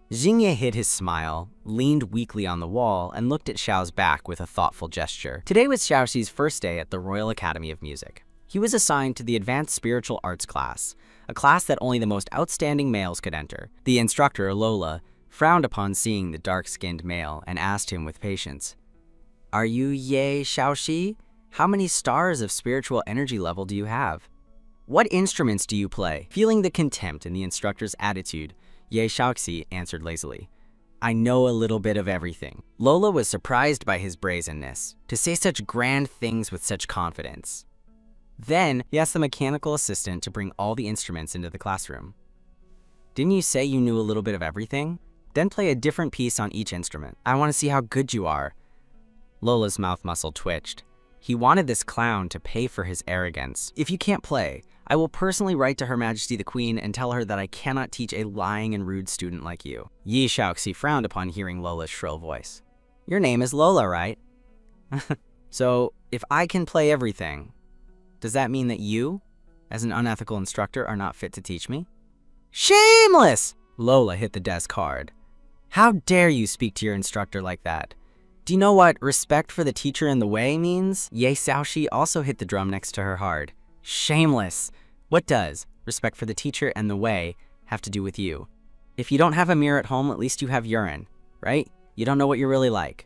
A: Xingye hid his smile, leaned weakly on the wall, and looked at Xiao's back with a thoughtful gesture. Today was Xiaoxi's first day at the Royal Academy of Music. He was assigned to the Advanced Spiritual Arts class, a class that only the most outstanding males could enter. The instructor, Lola, frowned upon seeing the dark-skinned male and asked him with patience, "Are you Ye Xiaoxi? How many stars of spiritual energy level do you have? What instruments do you play?" Feeling the contempt in the instructor's attitude, Ye Xiaoxi answered lazily, "I know a little bit of everything." Lola was surprised by his brazenness, to say such grand things with such confidence. Then, he asked the mechanical assistant to bring all the instruments into the classroom. "Didn't you say you knew a little bit of everything? Then play a different piece on each instrument. I want to see how good you are." Lola's mouth muscle twitched. He wanted this clown to pay for his arrogance. "If you can't play, I will personally write to Her Majesty the Queen and tell her that I cannot teach a lying and rude student like you." Ye Xiaoxi frowned upon hearing Lola's shrill voice. "Your name is Lola, right? So, if I can play everything, does that mean that you, as an unethical instructor, are not fit to teach me?" "Shameless!" Lola hit the desk hard. "How dare you speak to your instructor like that? Do you know what respect for the teacher in the way means?" Ye Xiaoxi also hit the drum next to her hard. "Shameless! What does respect for the teacher and the way have to do with you? If you don't have a mirror at home, at least you have urine, right? You don't know what you're really like."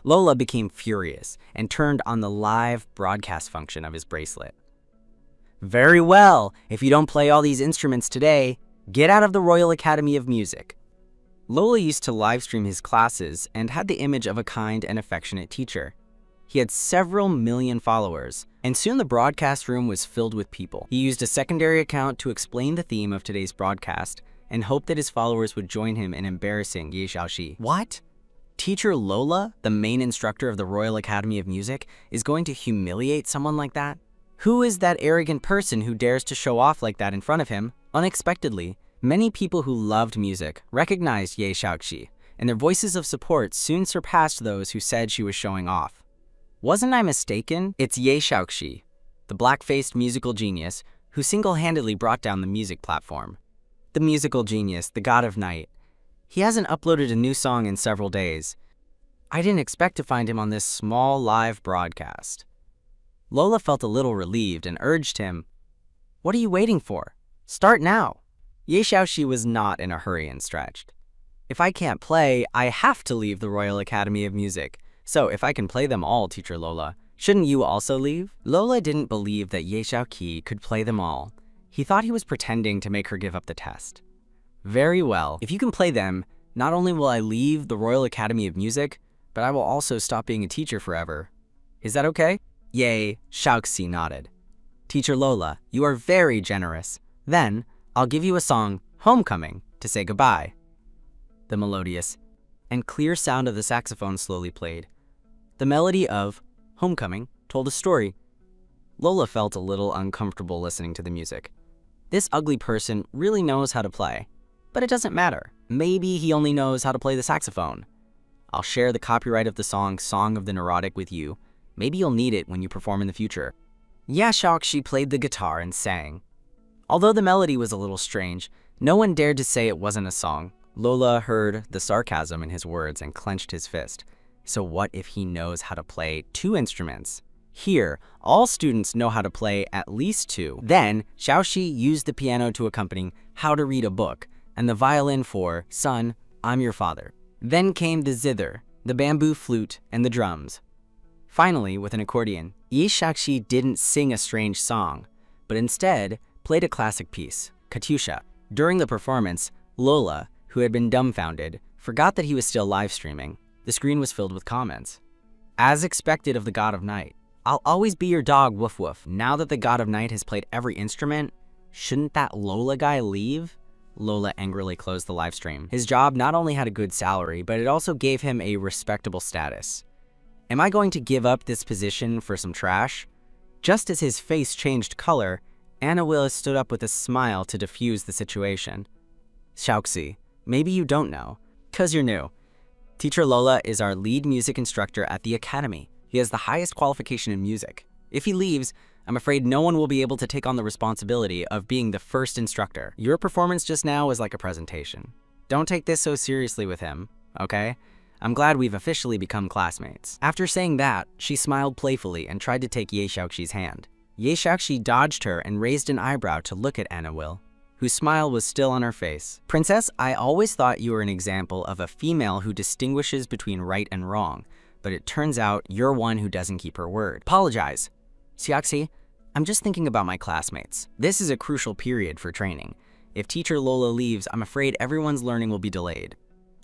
A: Lola became furious and turned on the live broadcast function of his bracelet. "Very well, if you don't play all these instruments today, get out of the Royal Academy of Music." Lola used to livestream his classes and had the image of a kind and affectionate teacher. He had several million followers, and soon the broadcast room was filled with people. He used a secondary account to explain the theme of today's broadcast and hoped that his followers would join him in embarrassing Ye Xiaoxi. What? Teacher Lola, the main instructor of the Royal Academy of Music, is going to humiliate someone like that? Who is that arrogant person who dares to show off like that in front of him, unexpectedly? Many people who loved music recognized Ye Xiaoxi, and their voices of support soon surpassed those who said she was showing off. Wasn't I mistaken? It's Ye Xiaoxi, the black-faced musical genius who single-handedly brought down the music platform. The musical genius, the god of night. He hasn't uploaded a new song in several days. I didn't expect to find him on this small live broadcast. Lola felt a little relieved and urged him, "What are you waiting for? Start now." Ye Xiaoxi was not in a hurry and stretched. "If I can't play, I have to leave the Royal Academy of Music. So if I can play them all, Teacher Lola, shouldn't you also leave?" Lola didn't believe that Ye Xiaoqi could play them all. He thought he was pretending to make her give up the test. "Very well. If you can play them, not only will I leave the Royal Academy of Music, but I will also stop being a teacher forever. Is that okay?" Ye Xiaoxi nodded. "Teacher Lola, you are very generous. Then, I'll give you a song, Homecoming, to say goodbye." The melodious and clear sound of the saxophone slowly played. The melody of Homecoming told a story. Lola felt a little uncomfortable listening to the music. This ugly person really knows how to play. But it doesn't matter. Maybe he only knows how to play the saxophone. I'll share the copyright of the song Song of the Neurotic with you. Maybe you'll need it when you perform in the future. Ye Xiaoxi played the guitar and sang. Although the melody was a little strange, no one dared to say it wasn't a song. Lola heard the sarcasm in his words and clenched his fist. So what if he knows how to play 2 instruments? Here, all students know how to play at least 2. Then, Xiaoxi used the piano to accompany How to Read a Book, and the violin for Son, I'm Your Father. Then came the zither, the bamboo flute, and the drums. Finally, with an accordion, Yi Shaoxi didn't sing a strange song, but instead played a classic piece, Katyusha. During the performance, Lola, who had been dumbfounded, forgot that he was still live streaming. The screen was filled with comments. As expected of the God of Night, I'll always be your dog, woof woof. Now that the God of Night has played every instrument, shouldn't that Lola guy leave? Lola angrily closed the live stream. His job not only had a good salary, but it also gave him a respectable status. Am I going to give up this position for some trash? Just as his face changed color, Anna Willis stood up with a smile to diffuse the situation. Shaoxi, maybe you don't know, 'cause you're new. Teacher Lola is our lead music instructor at the academy. He has the highest qualification in music. If he leaves, I'm afraid no one will be able to take on the responsibility of being the first instructor. Your performance just now was like a presentation. Don't take this so seriously with him, okay? I'm glad we've officially become classmates. After saying that, she smiled playfully and tried to take Ye Shaoxi's hand. Ye Shaoxi dodged her and raised an eyebrow to look at Anna Will, whose smile was still on her face. Princess, I always thought you were an example of a female who distinguishes between right and wrong, but it turns out you're one who doesn't keep her word. Apologize. Xiaoxi, I'm just thinking about my classmates. This is a crucial period for training. If Teacher Lola leaves, I'm afraid everyone's learning will be delayed.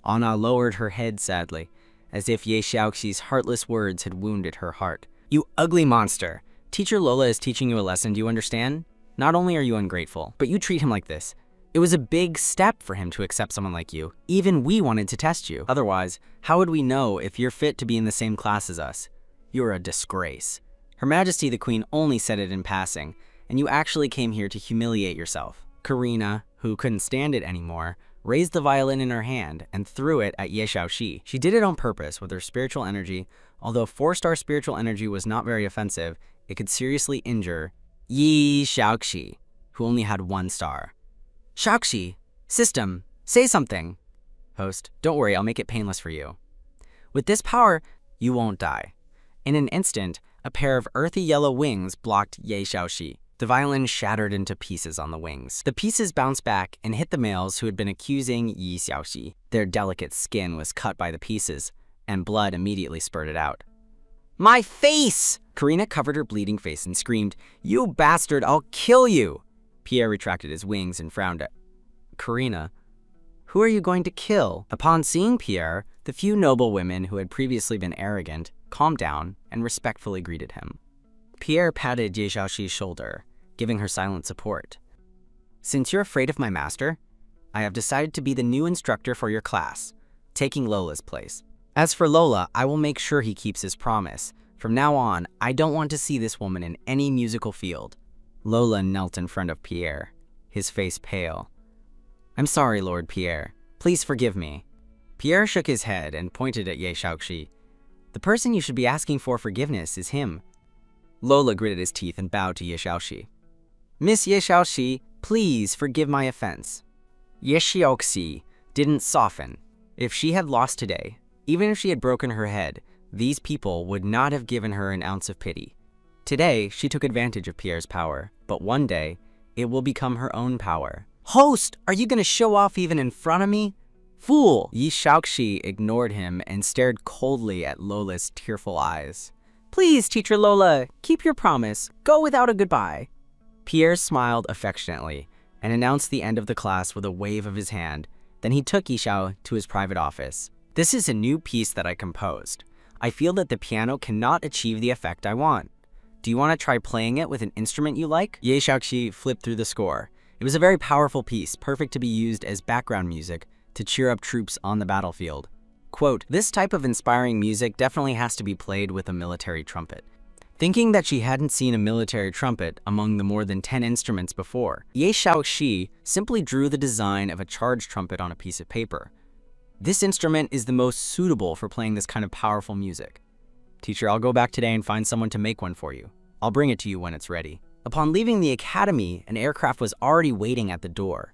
A: Anna lowered her head sadly, as if Ye Xiaoxi's heartless words had wounded her heart. You ugly monster! Teacher Lola is teaching you a lesson, do you understand? Not only are you ungrateful, but you treat him like this. It was a big step for him to accept someone like you. Even we wanted to test you. Otherwise, how would we know if you're fit to be in the same class as us? You're a disgrace. Her Majesty the Queen only said it in passing, and you actually came here to humiliate yourself. Karina, who couldn't stand it anymore, raised the violin in her hand and threw it at Ye Shaoxi. She did it on purpose with her spiritual energy. Although 4-star spiritual energy was not very offensive, it could seriously injure Ye Shaoxi, who only had 1 star. Shaoxi, system, say something. Host, don't worry, I'll make it painless for you. With this power, you won't die. In an instant, a pair of earthy yellow wings blocked Ye Shaoxi. The violin shattered into pieces on the wings. The pieces bounced back and hit the males who had been accusing Yi Xiaoxi. Their delicate skin was cut by the pieces, and blood immediately spurted out. My face! Karina covered her bleeding face and screamed, You bastard, I'll kill you! Pierre retracted his wings and frowned at Karina. Who are you going to kill? Upon seeing Pierre, the few noble women who had previously been arrogant calmed down and respectfully greeted him. Pierre patted Ye Xiaoxi's shoulder, giving her silent support. Since you're afraid of my master, I have decided to be the new instructor for your class, taking Lola's place. As for Lola, I will make sure he keeps his promise. From now on, I don't want to see this woman in any musical field. Lola knelt in front of Pierre, his face pale. I'm sorry, Lord Pierre. Please forgive me. Pierre shook his head and pointed at Ye Xiaoxi. The person you should be asking for forgiveness is him. Lola gritted his teeth and bowed to Ye Xiaoxi. Miss Ye Xiaoxi, please forgive my offense. Ye Xiaoxi didn't soften. If she had lost today, even if she had broken her head, these people would not have given her an ounce of pity. Today, she took advantage of Pierre's power, but one day, it will become her own power. Host, are you going to show off even in front of me? Fool! Ye Xiaoxi ignored him and stared coldly at Lola's tearful eyes. Please, Teacher Lola, keep your promise. Go without a goodbye. Pierre smiled affectionately and announced the end of the class with a wave of his hand. Then he took Yishao to his private office. This is a new piece that I composed. I feel that the piano cannot achieve the effect I want. Do you want to try playing it with an instrument you like? Ye Xiaoxi flipped through the score. It was a very powerful piece, perfect to be used as background music to cheer up troops on the battlefield. Quote, this type of inspiring music definitely has to be played with a military trumpet. Thinking that she hadn't seen a military trumpet among the more than 10 instruments before, Ye Xiaoxi simply drew the design of a charged trumpet on a piece of paper. This instrument is the most suitable for playing this kind of powerful music. Teacher, I'll go back today and find someone to make one for you. I'll bring it to you when it's ready. Upon leaving the academy, an aircraft was already waiting at the door.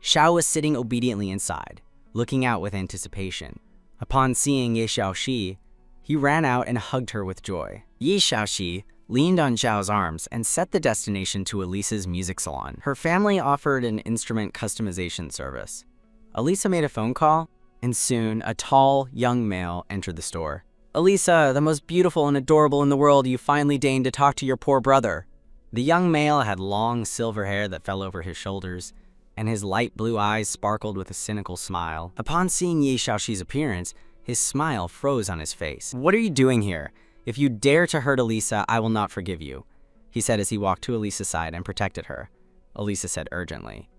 A: Xiao was sitting obediently inside, looking out with anticipation. Upon seeing Ye Xiaoxi, he ran out and hugged her with joy. Ye Xiaoxi leaned on Xiao's arms and set the destination to Elise's music salon. Her family offered an instrument customization service. Elisa made a phone call, and soon a tall, young male entered the store. "Elisa, the most beautiful and adorable in the world, you finally deigned to talk to your poor brother." The young male had long silver hair that fell over his shoulders, and his light blue eyes sparkled with a cynical smile. Upon seeing Ye Xiaoxi's appearance, his smile froze on his face. "What are you doing here? If you dare to hurt Elisa, I will not forgive you," he said as he walked to Elisa's side and protected her. Elisa said urgently.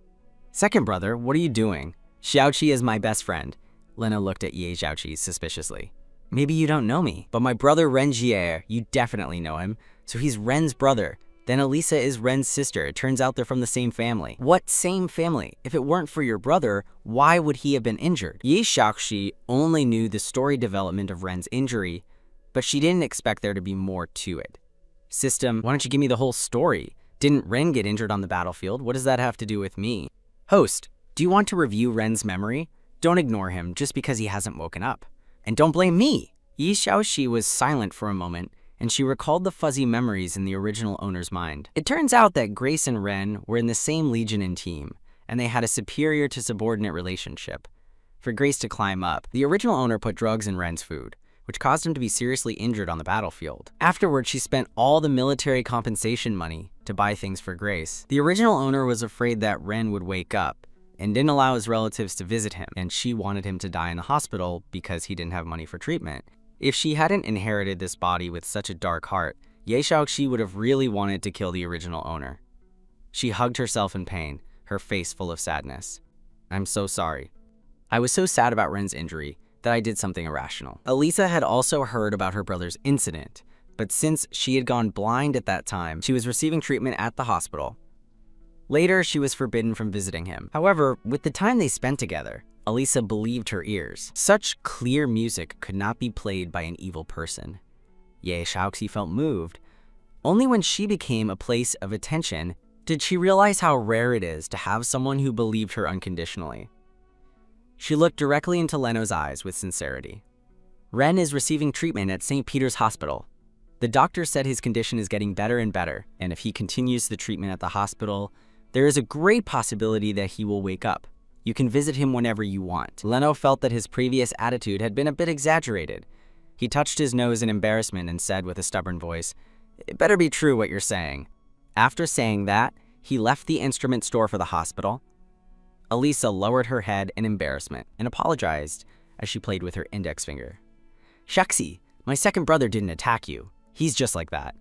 A: "Second brother, what are you doing?" "Xiaoqi is my best friend." Leno looked at Ye Xiaoqi suspiciously. "Maybe you don't know me, but my brother Ren Jie, you definitely know him, so he's Ren's brother. Then Elisa is Ren's sister. It turns out they're from the same family." "What same family? If it weren't for your brother, why would he have been injured?" Ye Xiaoqi only knew the story development of Ren's injury, but she didn't expect there to be more to it. "System, why don't you give me the whole story? Didn't Ren get injured on the battlefield? What does that have to do with me?" "Host, do you want to review Ren's memory? Don't ignore him just because he hasn't woken up. And don't blame me." Ye Xiaoxi was silent for a moment, and she recalled the fuzzy memories in the original owner's mind. It turns out that Grace and Ren were in the same Legion and team, and they had a superior to subordinate relationship. For Grace to climb up, the original owner put drugs in Ren's food, which caused him to be seriously injured on the battlefield. Afterwards, she spent all the military compensation money to buy things for Grace. The original owner was afraid that Ren would wake up and didn't allow his relatives to visit him, and she wanted him to die in the hospital because he didn't have money for treatment. If she hadn't inherited this body with such a dark heart, Ye Xiaoqi would have really wanted to kill the original owner. She hugged herself in pain, her face full of sadness. "I'm so sorry. I was so sad about Ren's injury that I did something irrational." Elisa had also heard about her brother's incident, but since she had gone blind at that time, she was receiving treatment at the hospital. Later, she was forbidden from visiting him. However, with the time they spent together, Elisa believed her ears. Such clear music could not be played by an evil person. Ye Xiaoxi felt moved. Only when she became a place of attention did she realize how rare it is to have someone who believed her unconditionally. She looked directly into Leno's eyes with sincerity. "Ren is receiving treatment at St. Peter's Hospital. The doctor said his condition is getting better and better, and if he continues the treatment at the hospital, there is a great possibility that he will wake up. You can visit him whenever you want." Leno felt that his previous attitude had been a bit exaggerated. He touched his nose in embarrassment and said with a stubborn voice, "It better be true what you're saying." After saying that, he left the instrument store for the hospital. Elisa lowered her head in embarrassment and apologized as she played with her index finger. "Xiaoxi, my second brother didn't attack you. He's just like that."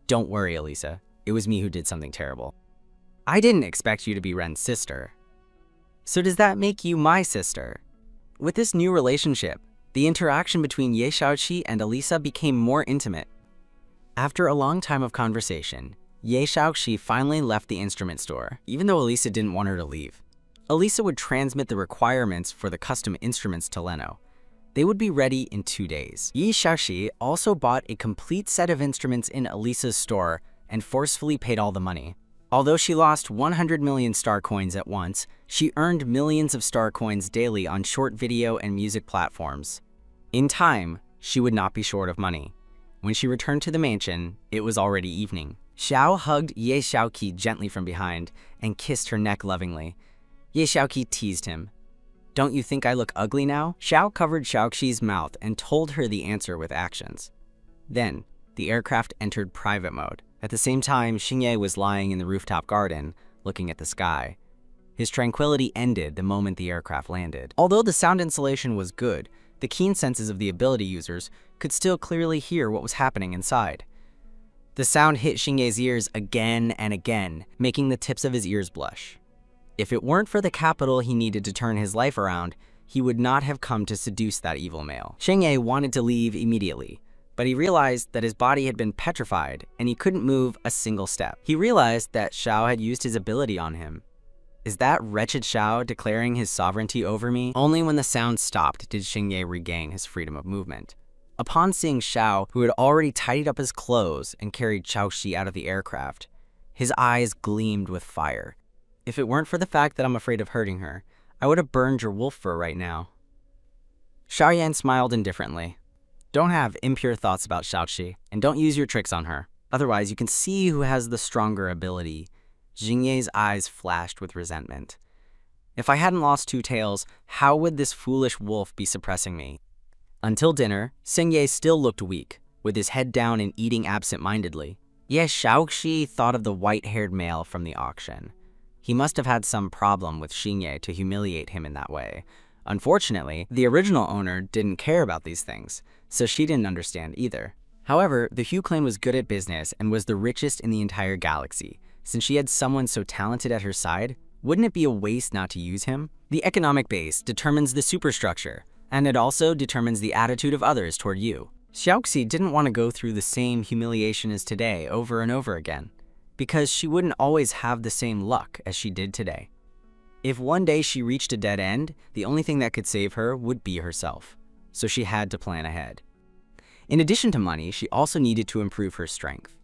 A: "Don't worry, Elisa. It was me who did something terrible." "I didn't expect you to be Ren's sister." "So does that make you my sister?" With this new relationship, the interaction between Ye Xiaoqi and Elisa became more intimate. After a long time of conversation, Ye Xiaoqi finally left the instrument store, even though Elisa didn't want her to leave. Elisa would transmit the requirements for the custom instruments to Leno. They would be ready in 2 days. Ye Xiaoqi also bought a complete set of instruments in Elisa's store and forcefully paid all the money. Although she lost 100 million star coins at once, she earned millions of star coins daily on short video and music platforms. In time, she would not be short of money. When she returned to the mansion, it was already evening. Xiao hugged Ye Xiaoqi gently from behind and kissed her neck lovingly. Ye Xiaoqi teased him. "Don't you think I look ugly now?" Xiao covered Xiaoqi's mouth and told her the answer with actions. Then, the aircraft entered private mode. At the same time, Xingye was lying in the rooftop garden, looking at the sky. His tranquility ended the moment the aircraft landed. Although the sound insulation was good, the keen senses of the ability users could still clearly hear what was happening inside. The sound hit Xingye's ears again and again, making the tips of his ears blush. If it weren't for the capital he needed to turn his life around, he would not have come to seduce that evil male. Xingye wanted to leave immediately, but he realized that his body had been petrified and he couldn't move a single step. He realized that Xiao had used his ability on him. Is that wretched Xiao declaring his sovereignty over me? Only when the sound stopped did Xingye regain his freedom of movement. Upon seeing Xiao, who had already tidied up his clothes and carried Xiaoxi out of the aircraft, his eyes gleamed with fire. "If it weren't for the fact that I'm afraid of hurting her, I would have burned your wolf fur right now." Xiaoyan smiled indifferently. "Don't have impure thoughts about Xiaoqi, and don't use your tricks on her. Otherwise, you can see who has the stronger ability." Xingye's eyes flashed with resentment. If I hadn't lost 2 tails, how would this foolish wolf be suppressing me? Until dinner, Xingye still looked weak, with his head down and eating absent-mindedly. Ye Shaoxi thought of the white-haired male from the auction. He must have had some problem with Xingye to humiliate him in that way. Unfortunately, the original owner didn't care about these things, so she didn't understand either. However, the Hu clan was good at business and was the richest in the entire galaxy. Since she had someone so talented at her side, wouldn't it be a waste not to use him? The economic base determines the superstructure, and it also determines the attitude of others toward you. Xiaoxi didn't want to go through the same humiliation as today over and over again, because she wouldn't always have the same luck as she did today. If one day she reached a dead end, the only thing that could save her would be herself, so she had to plan ahead. In addition to money, she also needed to improve her strength.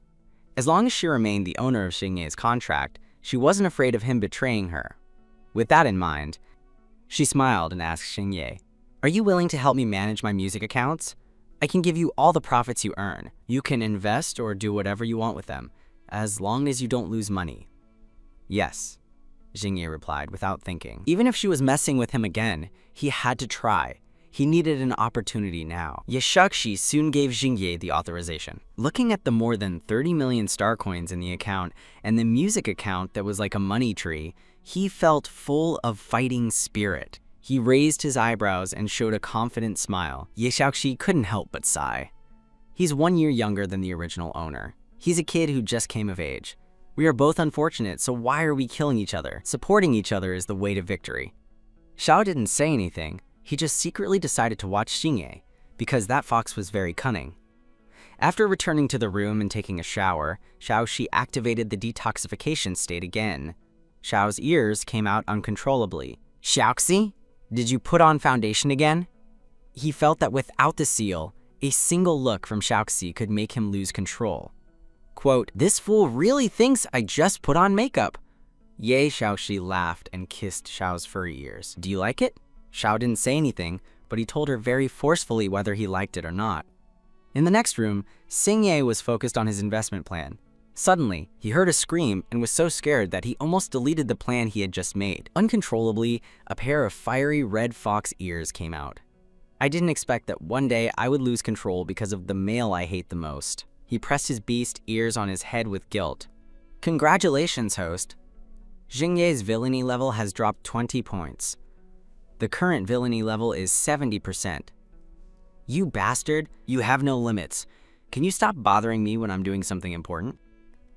A: As long as she remained the owner of Xingye's contract, she wasn't afraid of him betraying her. With that in mind, she smiled and asked Xingye, "Are you willing to help me manage my music accounts? I can give you all the profits you earn. You can invest or do whatever you want with them, as long as you don't lose money." "Yes," Xingye replied without thinking. Even if she was messing with him again, he had to try. He needed an opportunity now. Yeshakshi soon gave Xingye the authorization. Looking at the more than 30 million star coins in the account and the music account that was like a money tree, he felt full of fighting spirit. He raised his eyebrows and showed a confident smile. Yeshakshi couldn't help but sigh. He's 1 year younger than the original owner. He's a kid who just came of age. We are both unfortunate, so why are we killing each other? Supporting each other is the way to victory. Xiao didn't say anything. He just secretly decided to watch Xingye, because that fox was very cunning. After returning to the room and taking a shower, Xiaoxi activated the detoxification state again. Xiao's ears came out uncontrollably. "Xiaoxi, did you put on foundation again?" He felt that without the seal, a single look from Xiaoxi could make him lose control. Quote, "This fool really thinks I just put on makeup." Ye Xiaoxi laughed and kissed Xiao's furry ears. "Do you like it?" Xiao didn't say anything, but he told her very forcefully whether he liked it or not. In the next room, Xingye was focused on his investment plan. Suddenly, he heard a scream and was so scared that he almost deleted the plan he had just made. Uncontrollably, a pair of fiery red fox ears came out. "I didn't expect that one day I would lose control because of the male I hate the most." He pressed his beast ears on his head with guilt. "Congratulations, host. Xingye's villainy level has dropped 20 points. The current villainy level is 70%. You bastard, you have no limits. Can you stop bothering me when I'm doing something important?"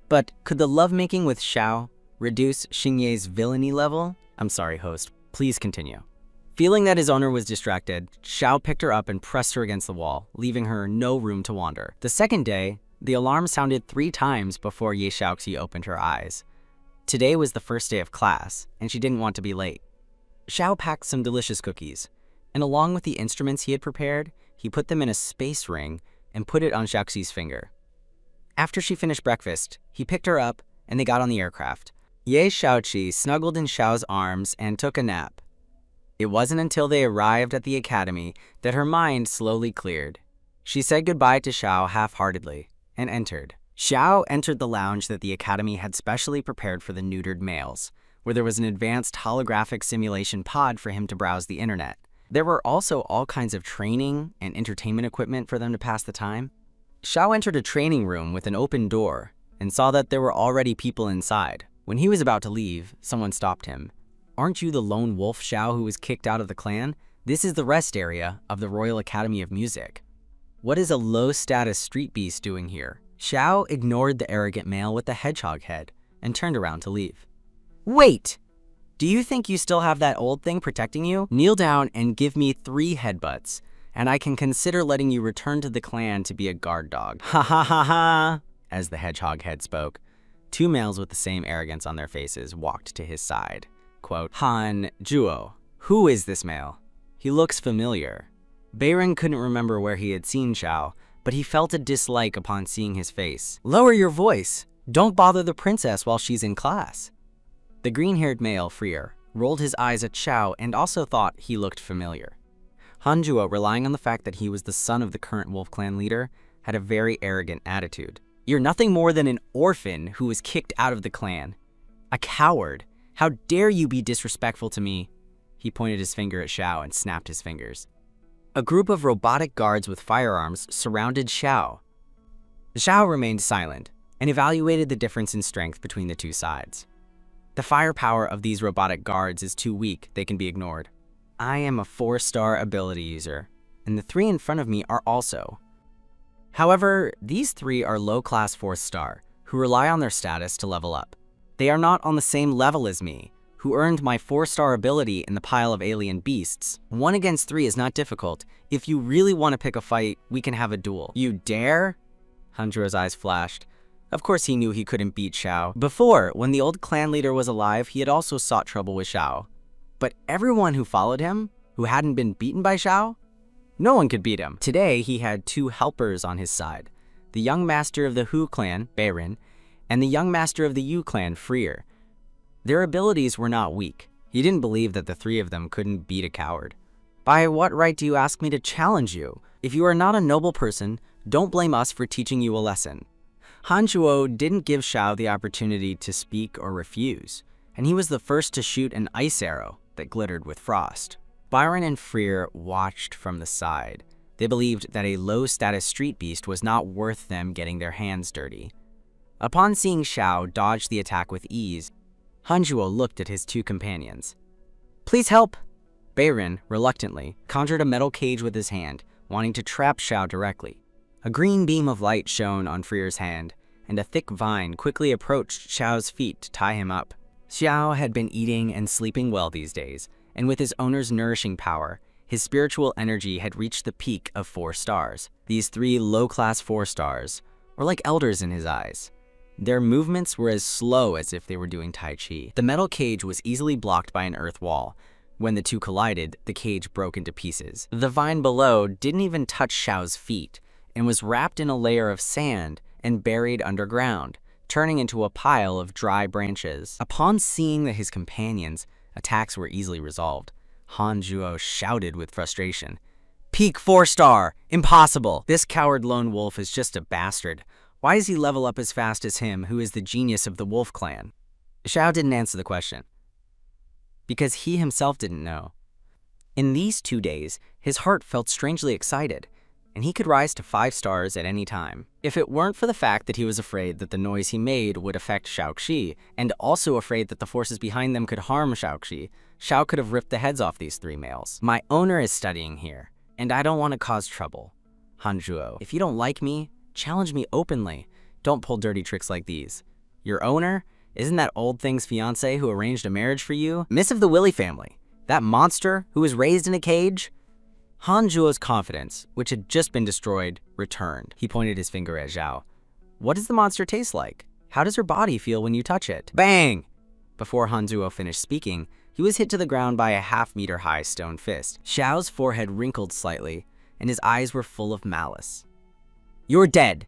A: But could the lovemaking with Xiao reduce Xingye's villainy level? I'm sorry, host. Please continue. Feeling that his owner was distracted, Xiao picked her up and pressed her against the wall, leaving her no room to wander. The second day, the alarm sounded 3 times before Ye Xiaoxi opened her eyes. Today was the first day of class, and she didn't want to be late. Xiao packed some delicious cookies, and along with the instruments he had prepared, he put them in a space ring and put it on Xiaoxi's finger. After she finished breakfast, he picked her up and they got on the aircraft. Ye Xiaoxi snuggled in Xiao's arms and took a nap. It wasn't until they arrived at the academy that her mind slowly cleared. She said goodbye to Xiao half-heartedly and entered. Xiao entered the lounge that the academy had specially prepared for the neutered males, where there was an advanced holographic simulation pod for him to browse the internet. There were also all kinds of training and entertainment equipment for them to pass the time. Xiao entered a training room with an open door and saw that there were already people inside. When he was about to leave, someone stopped him. "Aren't you the lone wolf Xiao who was kicked out of the clan? This is the rest area of the Royal Academy of Music. What is a low-status street beast doing here?" Xiao ignored the arrogant male with the hedgehog head and turned around to leave. "Wait! Do you think you still have that old thing protecting you? Kneel down and give me 3 headbutts, and I can consider letting you return to the clan to be a guard dog." Ha ha ha ha! As the hedgehog head spoke, 2 males with the same arrogance on their faces walked to his side. Quote, "Han Zhuo, who is this male? He looks familiar." Bayron couldn't remember where he had seen Xiao, but he felt a dislike upon seeing his face. "Lower your voice! Don't bother the princess while she's in class." The green-haired male, Freer, rolled his eyes at Xiao and also thought he looked familiar. Han Zhuo, relying on the fact that he was the son of the current Wolf Clan leader, had a very arrogant attitude. "You're nothing more than an orphan who was kicked out of the clan. A coward. How dare you be disrespectful to me? He pointed his finger at Xiao and snapped his fingers. A group of robotic guards with firearms surrounded Xiao. Xiao remained silent and evaluated the difference in strength between the two sides. The firepower of these robotic guards is too weak, they can be ignored. I am a 4-star ability user, and the 3 in front of me are also. However, these 3 are low-class 4th star, who rely on their status to level up. They are not on the same level as me, who earned my 4-star ability in the pile of alien beasts. 1 against 3 is not difficult. If you really want to pick a fight, we can have a duel. You dare? Hanjuo's eyes flashed. Of course he knew he couldn't beat Xiao. Before, when the old clan leader was alive, he had also sought trouble with Xiao. But everyone who followed him, who hadn't been beaten by Xiao, no one could beat him. Today, he had 2 helpers on his side. The young master of the Hu clan, Beiren, and the young master of the Yu clan, Freer. Their abilities were not weak. He didn't believe that the 3 of them couldn't beat a coward. By what right do you ask me to challenge you? If you are not a noble person, don't blame us for teaching you a lesson. Hanjuo didn't give Xiao the opportunity to speak or refuse, and he was the first to shoot an ice arrow that glittered with frost. Byron and Freer watched from the side. They believed that a low-status street beast was not worth them getting their hands dirty. Upon seeing Xiao dodge the attack with ease, Hanjuo looked at his 2 companions. Please help! Beiren, reluctantly, conjured a metal cage with his hand, wanting to trap Xiao directly. A green beam of light shone on Freer's hand, and a thick vine quickly approached Xiao's feet to tie him up. Xiao had been eating and sleeping well these days, and with his owner's nourishing power, his spiritual energy had reached the peak of 4 stars. These 3 low-class 4 stars were like elders in his eyes. Their movements were as slow as if they were doing Tai Chi. The metal cage was easily blocked by an earth wall. When the 2 collided, the cage broke into pieces. The vine below didn't even touch Xiao's feet, and was wrapped in a layer of sand and buried underground, turning into a pile of dry branches. Upon seeing that his companions' attacks were easily resolved, Hanjuo shouted with frustration, "Peak 4-star! Impossible! This coward lone wolf is just a bastard. Why does he level up as fast as him, who is the genius of the wolf clan?" Xiao didn't answer the question, because he himself didn't know. In these 2 days, his heart felt strangely excited, and he could rise to 5 stars at any time. If it weren't for the fact that he was afraid that the noise he made would affect Shaoxi, and also afraid that the forces behind them could harm Shaoxi, Xiao could have ripped the heads off these 3 males. My owner is studying here, and I don't want to cause trouble. Hanjuo, if you don't like me, challenge me openly. Don't pull dirty tricks like these. Your owner? Isn't that old thing's fiance who arranged a marriage for you? Miss of the Willy family? That monster who was raised in a cage? Hanjuo's confidence, which had just been destroyed, returned. He pointed his finger at Zhao. What does the monster taste like? How does her body feel when you touch it? Bang! Before Hanjuo finished speaking, he was hit to the ground by a half-meter-high stone fist. Xiao's forehead wrinkled slightly, and his eyes were full of malice. You're dead.